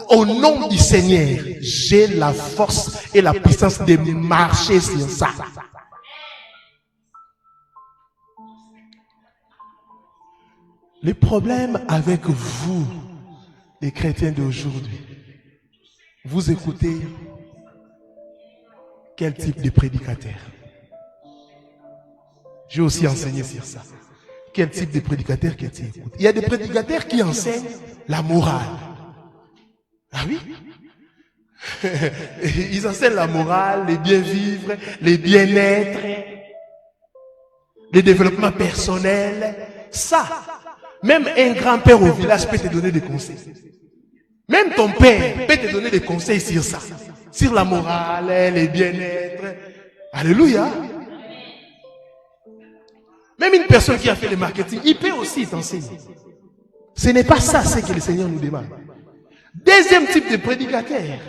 au nom du Seigneur, j'ai la force et la puissance de marcher sur ça. Le problème avec vous, les chrétiens d'aujourd'hui, vous écoutez quel type de prédicateur? J'ai aussi enseigné sur ça. Quel type de prédicateur que tu écoutes? Il y a des prédicateurs qui enseignent la morale. Ah oui? Ils enseignent la morale, les bien vivre, les bien-être, le développement personnel. Ça, même un grand-père au village peut te donner des conseils. Même ton père peut te donner des conseils sur ça. Sur la morale, les bien-être. Alléluia. Même une personne qui a fait le marketing, il peut aussi t'enseigner. Ce n'est pas ça ce que le Seigneur nous demande. Deuxième type de prédicateur,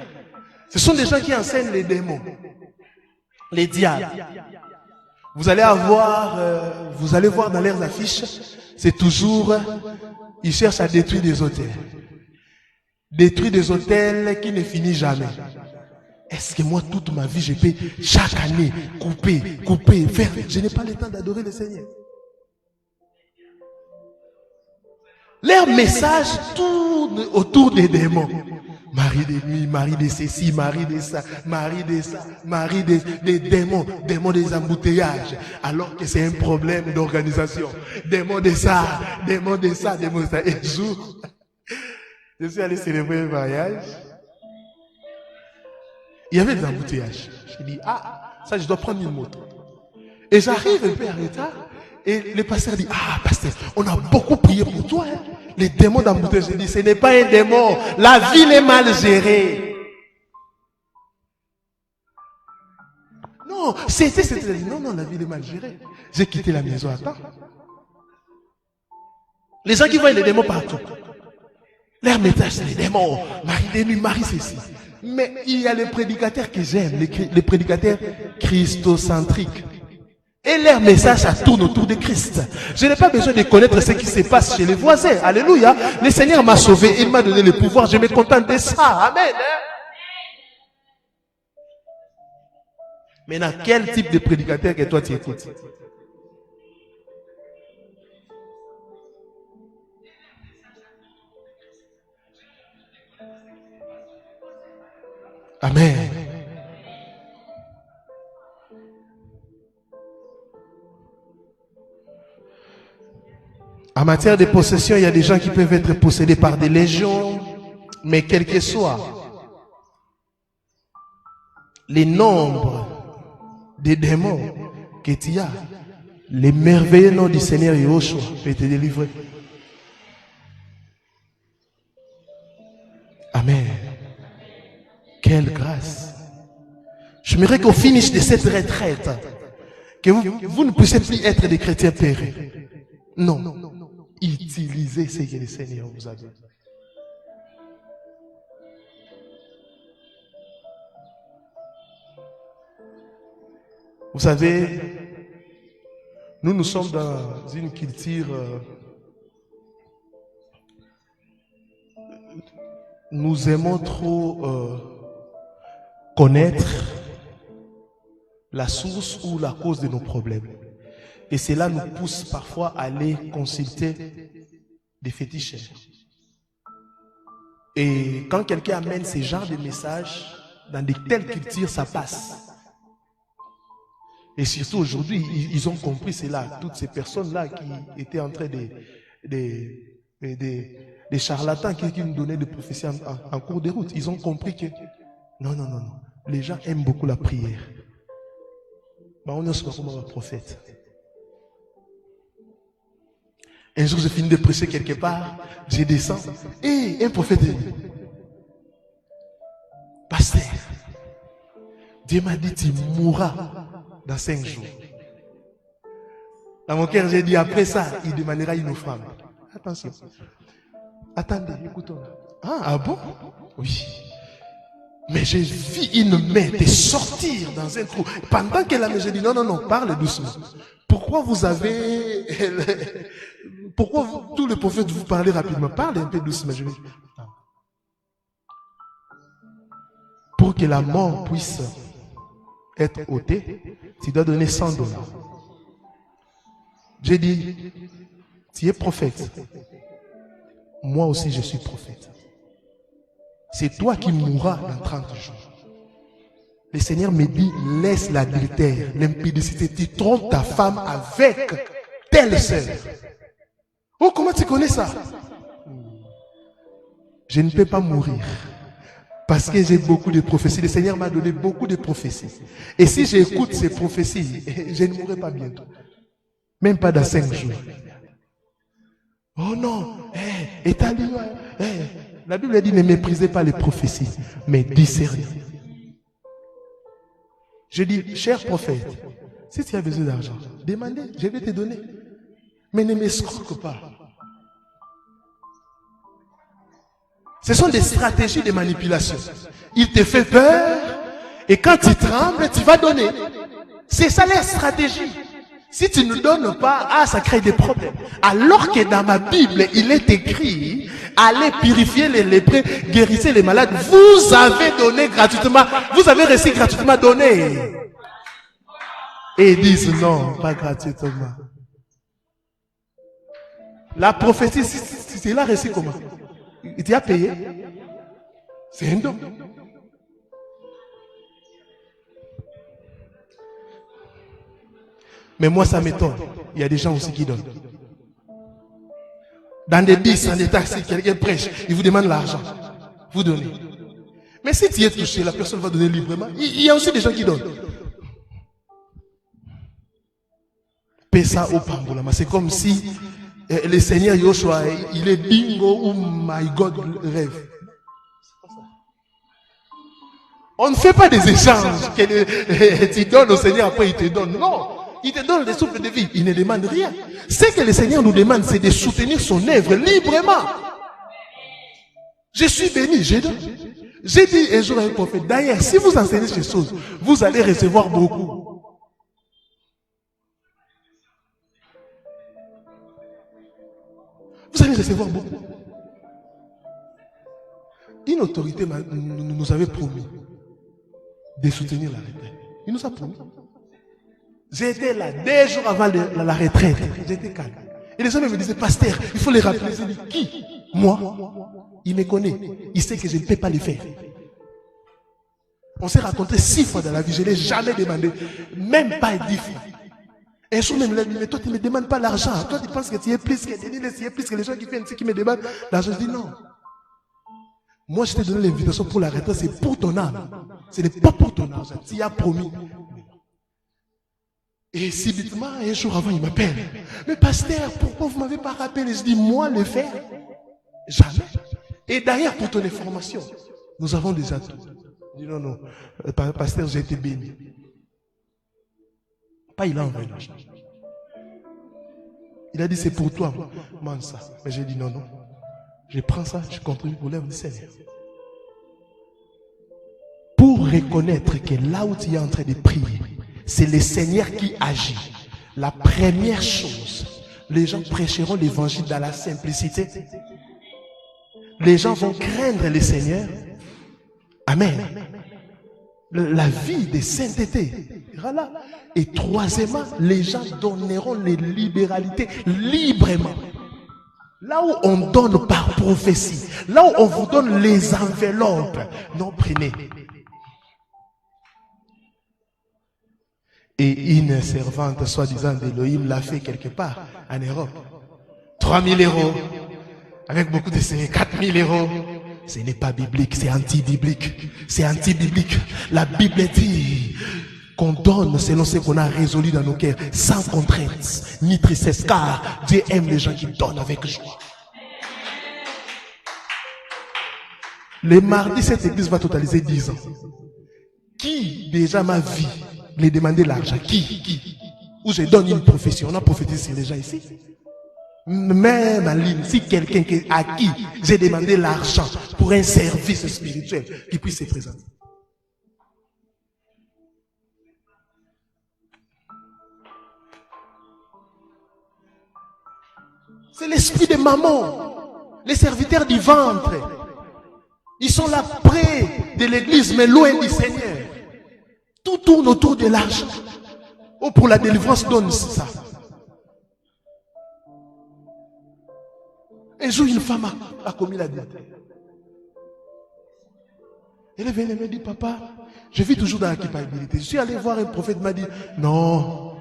Ce sont des gens qui enseignent les démons, les diables. Vous allez voir dans leurs affiches, c'est toujours, ils cherchent à détruire des hôtels. Détruire des hôtels qui ne finissent jamais. Est-ce que moi, toute ma vie, je peux chaque année couper, faire. Je n'ai pas le temps d'adorer le Seigneur. Leur message tourne autour des démons. Mari de nuit, mari de ceci, mari de ça, mari des démons, démons des embouteillages, alors que c'est un problème d'organisation. Démons de ça, démons de ça, démons de ça. Et un jour, je suis allé célébrer un mariage. Il y avait des embouteillages. Je dis, ça je dois prendre une moto. Et j'arrive un peu en retard. Et le pasteur dit, pasteur, on a beaucoup prié pour toi. Hein. Les démons d'embouteillage. Je dis, ce n'est pas un démon. La ville est mal gérée. Non, non, la ville est mal gérée. J'ai quitté la maison à temps. Les gens qui voient les démons partout. Leur message, c'est les démons. Marie de nuit, Marie ceci. Mais il y a les prédicateurs que j'aime, les prédicateurs christocentriques. Et leur message, ça tourne autour de Christ. Je n'ai pas besoin de connaître ce qui se passe chez les voisins. Alléluia. Le Seigneur m'a sauvé, il m'a donné le pouvoir, je me contente de ça. Amen. Maintenant, quel type de prédicateur que toi tu écoutes? Amen. En matière de possession, il y a des gens qui peuvent être possédés par des légions, mais quel que soit les nombres des démons que tu as, les merveilleux noms du Seigneur Yahushua peut te délivrer. Amen. Quelle grâce. J'aimerais qu'au finish de cette retraite, que vous ne puissiez plus être des chrétiens péris. Non. Utilisez ce que le Seigneur vous a donné. Vous savez, nous sommes dans une culture, nous aimons trop connaître la source ou la cause de nos problèmes. Et cela nous pousse parfois à aller consulter des féticheurs. Et quand quelqu'un amène ce genre de messages, dans de telles cultures, ça passe. Et surtout aujourd'hui, ils ont compris cela. Toutes ces personnes-là qui étaient en train des charlatans qui nous donnaient des prophéties en cours de route, ils ont compris que non. Les gens aiment beaucoup la prière. Mais on ne sait pas comment un prophète. Un jour, je finis de prêcher quelque part, je descends, et un prophète dit, pasteur, Dieu m'a dit, tu mourras dans 5 jours. Dans mon cœur, j'ai dit, après ça, il demandera une offrande. Attention. Attendez, écoutons. Ah bon? Oui. Mais j'ai vu une main te sortir dans un trou. Pendant qu'elle a dit, j'ai dit, non, parle doucement. Pourquoi vous avez... Pourquoi tous les prophètes vous parlez rapidement? Parlez un peu doucement. Je vais... Pour que la mort puisse être ôtée, tu dois donner $100. J'ai dit, tu es prophète. Moi aussi, je suis prophète. C'est toi qui mourras dans 30 jours. Le Seigneur me dit, laisse l'adultère, l'impudicité. Tu trompes ta femme avec telle sœur. Oh, comment tu connais ça? Je ne peux pas mourir. Parce que j'ai beaucoup de prophéties. Le Seigneur m'a donné beaucoup de prophéties. Et si j'écoute ces prophéties, je ne mourrai pas bientôt. Même pas dans 5 jours. Oh non, la Bible dit ne méprisez pas les prophéties, mais discernez. Je dis, cher prophète, si tu as besoin d'argent, demandez, je vais te donner. Mais ne m'escroque pas. Ce sont des stratégies de manipulation. Il te fait peur et quand tu trembles, tu vas donner. C'est ça la stratégie. Si tu ne donnes pas, ça crée des problèmes. Alors que dans ma Bible, il est écrit, allez purifier les lépreux, guérissez les malades. Vous avez donné gratuitement, vous avez reçu gratuitement donné. Et ils disent non, pas gratuitement. La prophétie, c'est là reçu comment? Il t'a payé. C'est un don. Mais moi, ça m'étonne. Il y a des gens aussi qui donnent. Dans des bus, dans des taxis, quelqu'un prêche, il vous demande l'argent. Vous donnez. Mais si tu es touché, la personne va donner librement. Il y a aussi des gens qui donnent. Pesa au Pambolama. C'est comme si le Seigneur Yoshua, il est bingo ou my God rêve. On ne fait pas des échanges. Tu donnes au Seigneur, après il te donne. Non. Il te donne des souffles de vie. Il ne demande rien. Ce que le Seigneur nous demande, c'est de soutenir son œuvre librement. Je suis béni, j'ai donné. J'ai dit un jour à un prophète, d'ailleurs, si vous enseignez ces choses, vous allez recevoir beaucoup. Vous allez recevoir beaucoup. Une autorité nous avait promis de soutenir la retraite. Il nous a promis. J'étais là 2 jours avant la retraite. J'étais calme. Et les hommes me disaient, pasteur, il faut les rappeler. Je dis, qui? Moi. Il me connaît. Il sait que je ne peux pas le faire. On s'est raconté 6 fois dans la vie. Je ne l'ai jamais demandé. Même pas 10 fois. Un jour même, il m'a dit, mais toi, tu ne me demandes pas l'argent. Toi, tu penses que tu es plus que Denis, tu es plus que les gens qui viennent ici qui me demandent l'argent. Je dis non. Moi, je t'ai donné l'invitation pour la retraite. C'est pour ton âme. Ce n'est pas pour ton argent. Tu as promis. Et subitement, un jour avant, il m'appelle. Mais pasteur, pourquoi vous ne m'avez pas rappelé? Je dis, moi, le faire? Jamais. Et d'ailleurs, pour ton information, nous avons déjà tout. Je dis, non, pasteur, j'ai été béni. Pas il a envoyé l'argent. Il a dit, c'est pour toi, Mansa. Mais j'ai dit, non. Je prends ça, je contribue pour l'œuvre du Seigneur. Pour reconnaître que là où tu es en train de prier, c'est le Seigneur qui agit. La première chose, les gens prêcheront l'évangile dans la simplicité. Les gens vont craindre le Seigneur. Amen. La vie de sainteté. Voilà. Et troisièmement, les gens donneront les libéralités librement. Là où on donne par prophétie, là où on vous donne les enveloppes, non, prenez. Et une servante, soi-disant d'Elohim, l'a fait quelque part, en Europe. 3 000 euros, avec beaucoup de signes, 4 000 euros. Ce n'est pas biblique, c'est anti-biblique. C'est anti-biblique. La Bible dit qu'on donne selon ce qu'on a résolu dans nos cœurs, sans contrainte, ni tristesse, car Dieu aime les gens qui donnent avec joie. Le mardi, cette église va totaliser 10 ans. Qui, déjà ma vie, les demander l'argent? Qui? Où je donne une prophétie. On a prophétisé sur les gens ici. Même en ligne, si quelqu'un à qui j'ai demandé l'argent pour un service spirituel, qui puisse se présenter. C'est l'esprit de maman, les serviteurs du ventre. Ils sont là près de l'église, mais loin du Seigneur. Tout tourne autour de l'argent. Oh, pour la délivrance, donne ça. Un jour, une femme a commis l'adultère. Elle est venue et me dit, papa, je vis toujours dans la culpabilité. Je suis allé voir un prophète, il m'a dit, non,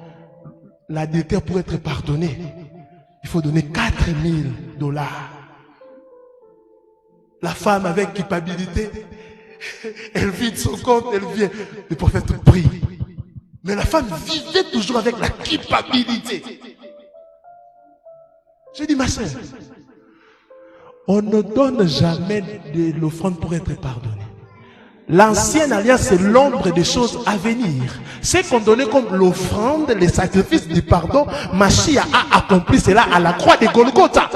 l'adultère pour être pardonné, il faut donner 4 000 $. La femme avec culpabilité, elle vide son compte, elle vient. Le prophète prie. Mais la femme vivait toujours avec la culpabilité. J'ai dit, ma soeur, on ne donne jamais de l'offrande pour être pardonné. L'ancienne alliance, c'est l'ombre des choses à venir. Ce qu'on donnait comme l'offrande, les sacrifices du pardon, Mashiach a accompli cela à la croix de Golgotha.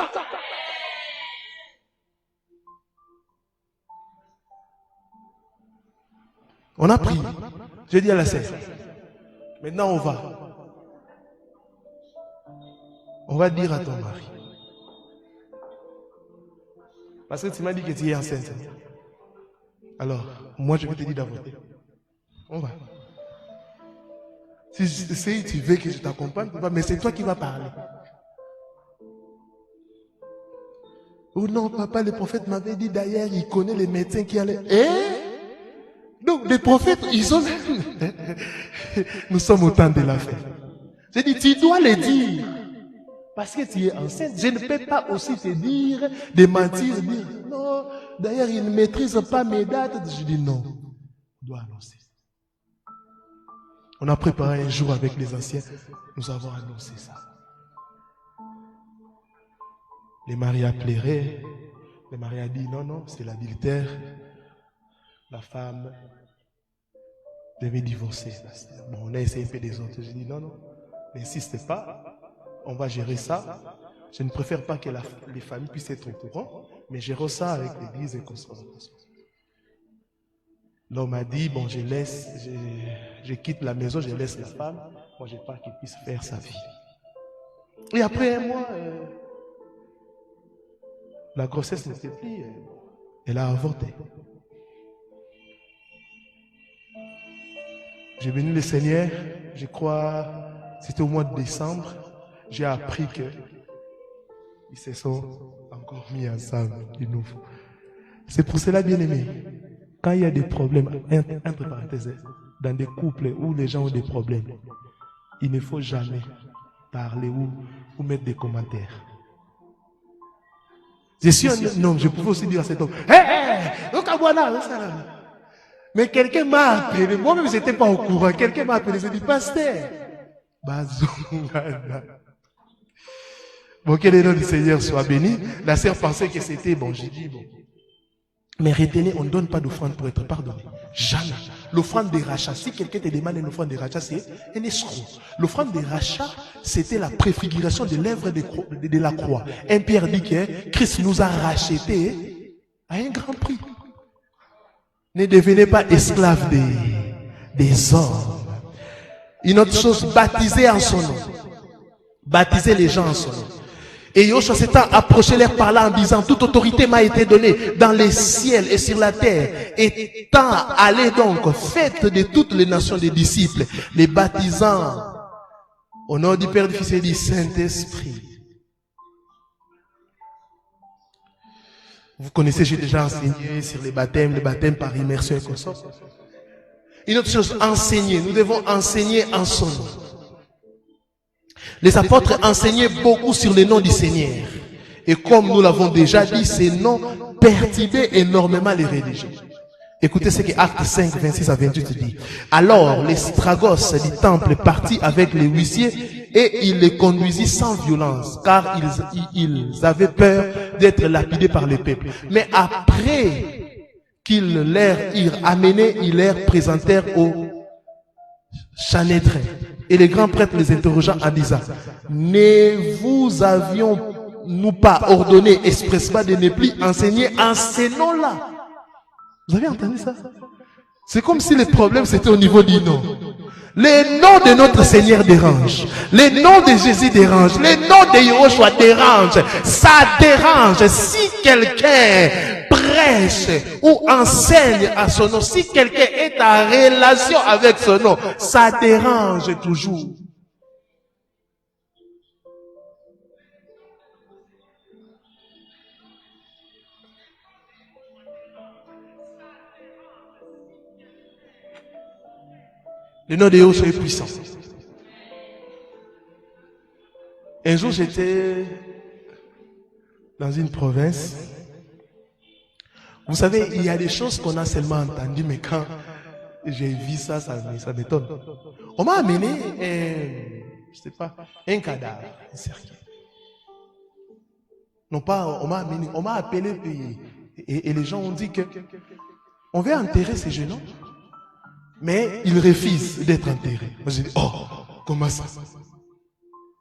On a prié. J'ai dit à la sœur, maintenant on va dire à ton mari. Parce que tu m'as dit que tu es enceinte. Alors, moi je vais te dire d'avorter. On va. Si tu veux que je t'accompagne, mais c'est toi qui vas parler. Oh non, papa, le prophète m'avait dit d'ailleurs, il connaît les médecins qui allaient. Donc, les prophètes, ils ont... Nous sommes au temps de la fête. J'ai dit, tu dois le dire. Parce que tu es enceinte. Je ne peux pas aussi te dire, de mentir, dire, non, d'ailleurs, il ne maîtrise pas mes dates. Je dis, non, on doit annoncer. On a préparé un jour avec les anciens. Nous avons annoncé ça. Les maris a pleuré. Le mari a dit, non, c'est l'adultère. La femme devait divorcer. Bon, on a essayé un peu des autres. J'ai dit, non, n'insiste pas. On va gérer ça. Je ne préfère pas que les familles puissent être au courant, mais gérons ça avec l'église et comme ça. L'homme a dit, bon, je quitte la maison, je laisse la femme. Moi, je n'ai pas qu'il puisse faire sa vie. Et après un mois, la grossesse n'était plus. Elle a avorté. J'ai venu le Seigneur, je crois, c'était au mois de décembre. J'ai appris qu'ils se sont encore mis ensemble de nouveau. C'est pour cela, bien aimé, quand il y a des problèmes, entre parenthèses, dans des couples où les gens ont des problèmes, il ne faut jamais parler ou mettre des commentaires. Je suis un homme, je pouvais aussi dire à cet homme, mais quelqu'un m'a appelé, moi-même je n'étais pas au courant, quelqu'un m'a appelé, j'ai dit, pasteur, bon, que le nom du Seigneur soit béni. La sœur pensait que c'était bon. J'ai dit bon. Mais retenez, on ne donne pas d'offrande pour être pardonné. Jamais. L'offrande des rachats, si quelqu'un te demande une offrande des rachats, c'est un escroc. L'offrande des rachats, c'était la préfiguration de l'œuvre de la croix. Un Pierre dit que Christ nous a rachetés à un grand prix. Ne devenez pas esclaves des hommes. Une autre chose, baptisez en son nom. Baptisez les gens en son nom. Et Yoshua s'étant approché leur par là en disant, toute autorité m'a été donnée dans les ciels et sur la terre. Étant allez donc, faites de toutes les nations des disciples, les baptisant au nom du Père, du Fils et du Saint-Esprit. Vous connaissez, j'ai déjà enseigné sur les baptêmes par immersion et consort. Une autre chose, enseigner. Nous devons enseigner en son nom. Les apôtres enseignaient beaucoup sur les noms du Seigneur. Et comme nous l'avons déjà dit, ces noms perturbaient énormément les religieux. Écoutez ce que Actes 5, 26 à 28 dit. Alors, les stragos du temple partit avec les huissiers et il les conduisit sans violence, car ils avaient peur d'être lapidés par le peuple. Mais après qu'ils leur eurent amenés, ils leur présentèrent au Sanhédrin. Et les grands prêtres les interrogeant en disant, ne vous avions-nous pas ordonné expressement de ne plus enseigner en ces noms-là? Vous avez entendu ça? C'est comme si le problème c'était au niveau du nom. Les noms de notre Seigneur dérangent. Les noms de Jésus dérangent. Les noms de Yoshua dérangent. Ça dérange. Si quelqu'un prêche ou enseigne à son nom, si quelqu'un est en relation avec son nom, ça dérange toujours. Le nom de Yoshua est puissant. Un jour, j'étais dans une province. Vous savez, il y a des choses qu'on a seulement entendues, mais quand j'ai vu ça, ça m'étonne. On m'a amené un cadavre, un cercueil. Non pas, on m'a appelé et les gens ont dit que on veut enterrer ces jeunes, mais ils refusent d'être enterrés. Moi j'ai dit, oh, comment ça?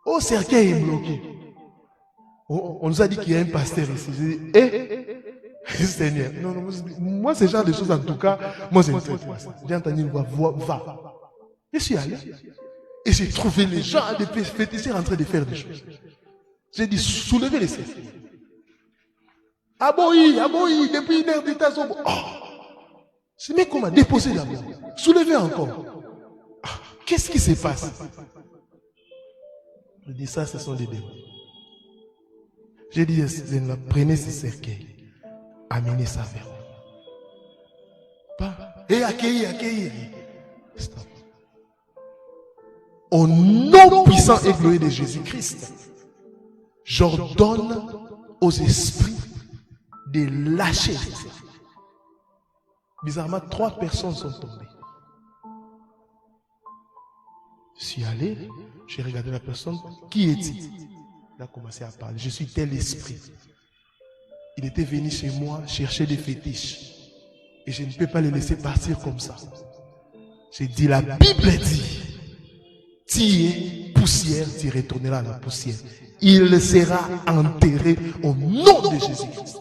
Oh, cercueil est bloqué. On nous a dit qu'il y a un pasteur ici. J'ai dit, Seigneur. Non, non, moi, ce genre de choses, en tout cas, moi, c'est une très. J'ai entendu une voix, va. Je suis allé. Et j'ai trouvé les gens, des féticheurs en train de faire des choses. J'ai dit, soulevez les cercueils. Aboyi, depuis une heure du temps. Oh! C'est même qu'on m'a déposé d'abord. Soulevez encore. Ah, qu'est-ce qui se passe? Je dis, ça, ce sont des démons. J'ai dit, prenez ces cercueils. Amenez ça vers moi. Et accueillez. Stop. Au nom puissant et glorieux de Jésus-Christ, j'ordonne aux esprits de lâcher. Bizarrement, 3 personnes sont tombées. Je suis allé, j'ai regardé la personne. Qui est-il? Il a commencé à parler. Je suis tel esprit. Il était venu chez moi chercher des fétiches. Et je ne peux pas le laisser partir comme ça. J'ai dit, la Bible dit, tu es poussière, tu retourneras à la poussière. Il sera enterré au nom de Jésus-Christ.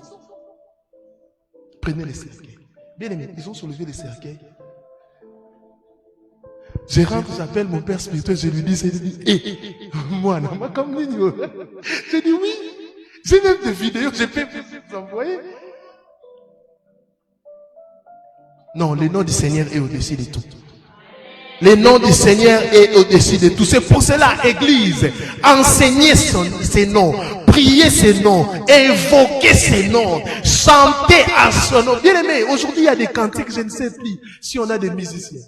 Prenez les cercueils. Bien aimé, ils ont soulevé les cercueils. Je rentre, j'appelle mon père spirituel, je lui dis, moi, comme Nino. Je dis oui. J'ai même des vidéos, je peux vous envoyer. Non, le nom du Seigneur est au-dessus de tout. Le nom du Seigneur est au-dessus de tout. C'est pour cela, Église, enseignez ses noms, priez ses noms, invoquez ses noms, chantez à son nom. Bien aimé, aujourd'hui il y a des cantiques, je ne sais plus si on a des musiciens.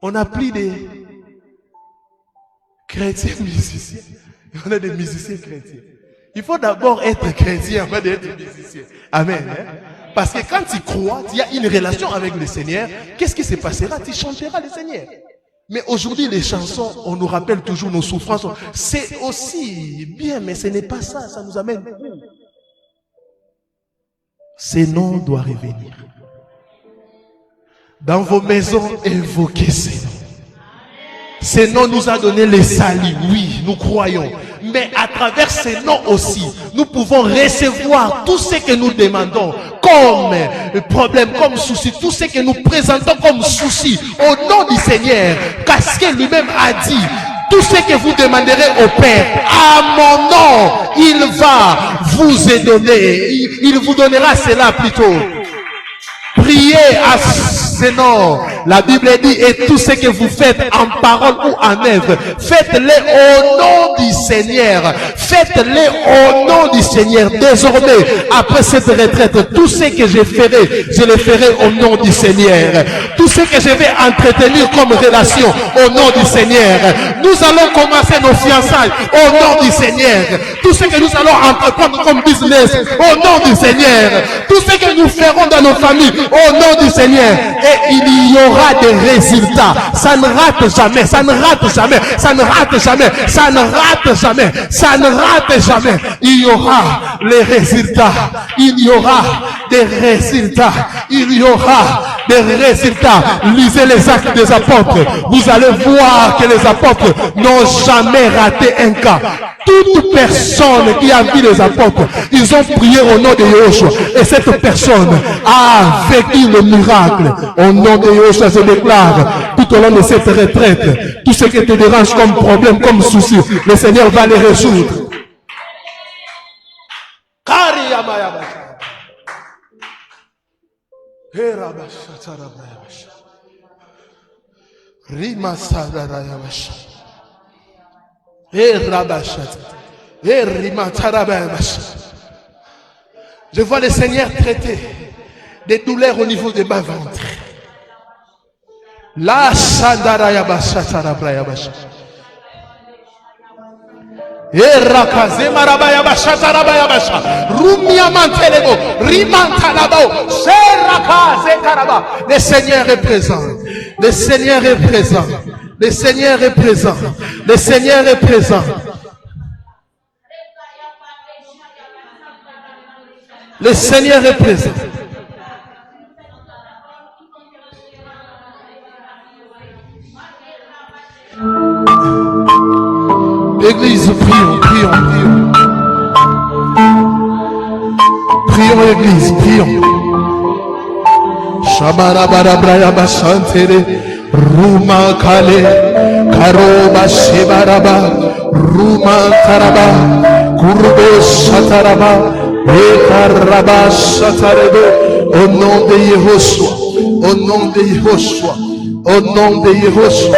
On a plus des chrétiens musiciens. On a des musiciens chrétiens. Il faut d'abord être chrétien avant d'être musicien. Amen. Hein? Parce que quand tu crois, tu as une relation avec le Seigneur, qu'est-ce qui se passera? Tu chanteras le Seigneur. Mais aujourd'hui, les chansons, on nous rappelle toujours nos souffrances. C'est aussi bien, mais ce n'est pas ça. Ça nous amène où? Ces noms doivent revenir. Dans vos maisons, invoquez ces noms. Ces noms nous a donné les saluts. Oui, nous croyons. Mais à travers ces noms aussi, nous pouvons recevoir tout ce que nous demandons comme problème, comme souci, tout ce que nous présentons comme souci au nom du Seigneur. Parce que lui-même a dit, tout ce que vous demanderez au Père, à mon nom, il va vous donner. Il vous donnera cela plutôt. Priez à ce nom. La Bible dit, et tout ce que vous faites en parole ou en œuvre, faites-le au nom du Seigneur. Faites-le au nom du Seigneur. Désormais, après cette retraite, tout ce que je ferai, je le ferai au nom du Seigneur. Tout ce que je vais entretenir comme relation, au nom du Seigneur. Nous allons commencer nos fiançailles au nom du Seigneur. Tout ce que nous allons entreprendre comme business, au nom du Seigneur. Tout ce que nous ferons dans nos familles, au nom du Seigneur. Et il y aura des résultats. Ça ne rate jamais. Ça ne rate jamais. Ça ne rate jamais. Ça ne rate jamais. Ça ne rate jamais. Il y aura les résultats. Il y aura des résultats. Il y aura des résultats. Lisez les actes des apôtres. Vous allez voir que les apôtres n'ont jamais raté un cas. Toute personne qui a vu les apôtres, ils ont prié au nom de Yahushua. Et cette personne a vécu le miracle. Au nom de Yahushua, je déclare, tout au long de cette retraite, tout ce qui te dérange comme problème, comme souci, le Seigneur va les résoudre. Je vois le Seigneur traiter des douleurs au niveau de ma ventre. La Sandaraya Bashatara Brayabasha. Erakaze Marabaya Bashatara Bayabasha. Rumia Mantelebo. Rimantalabo. Serakaze Karaba. Le Seigneur est présent. Le Seigneur est présent. Le Seigneur est présent. Le Seigneur est présent. Le Seigneur est présent. Église, prions, prions, prions. Prions, Église, prions. Shabarabarabra basantere, Ruma kale, Karoba shebaraba, Ruma taraba, Kurbe sataraba, Ekaraba satarebe. Au nom de Yehoshua, au nom de Yehoshua, au nom de Yehoshua.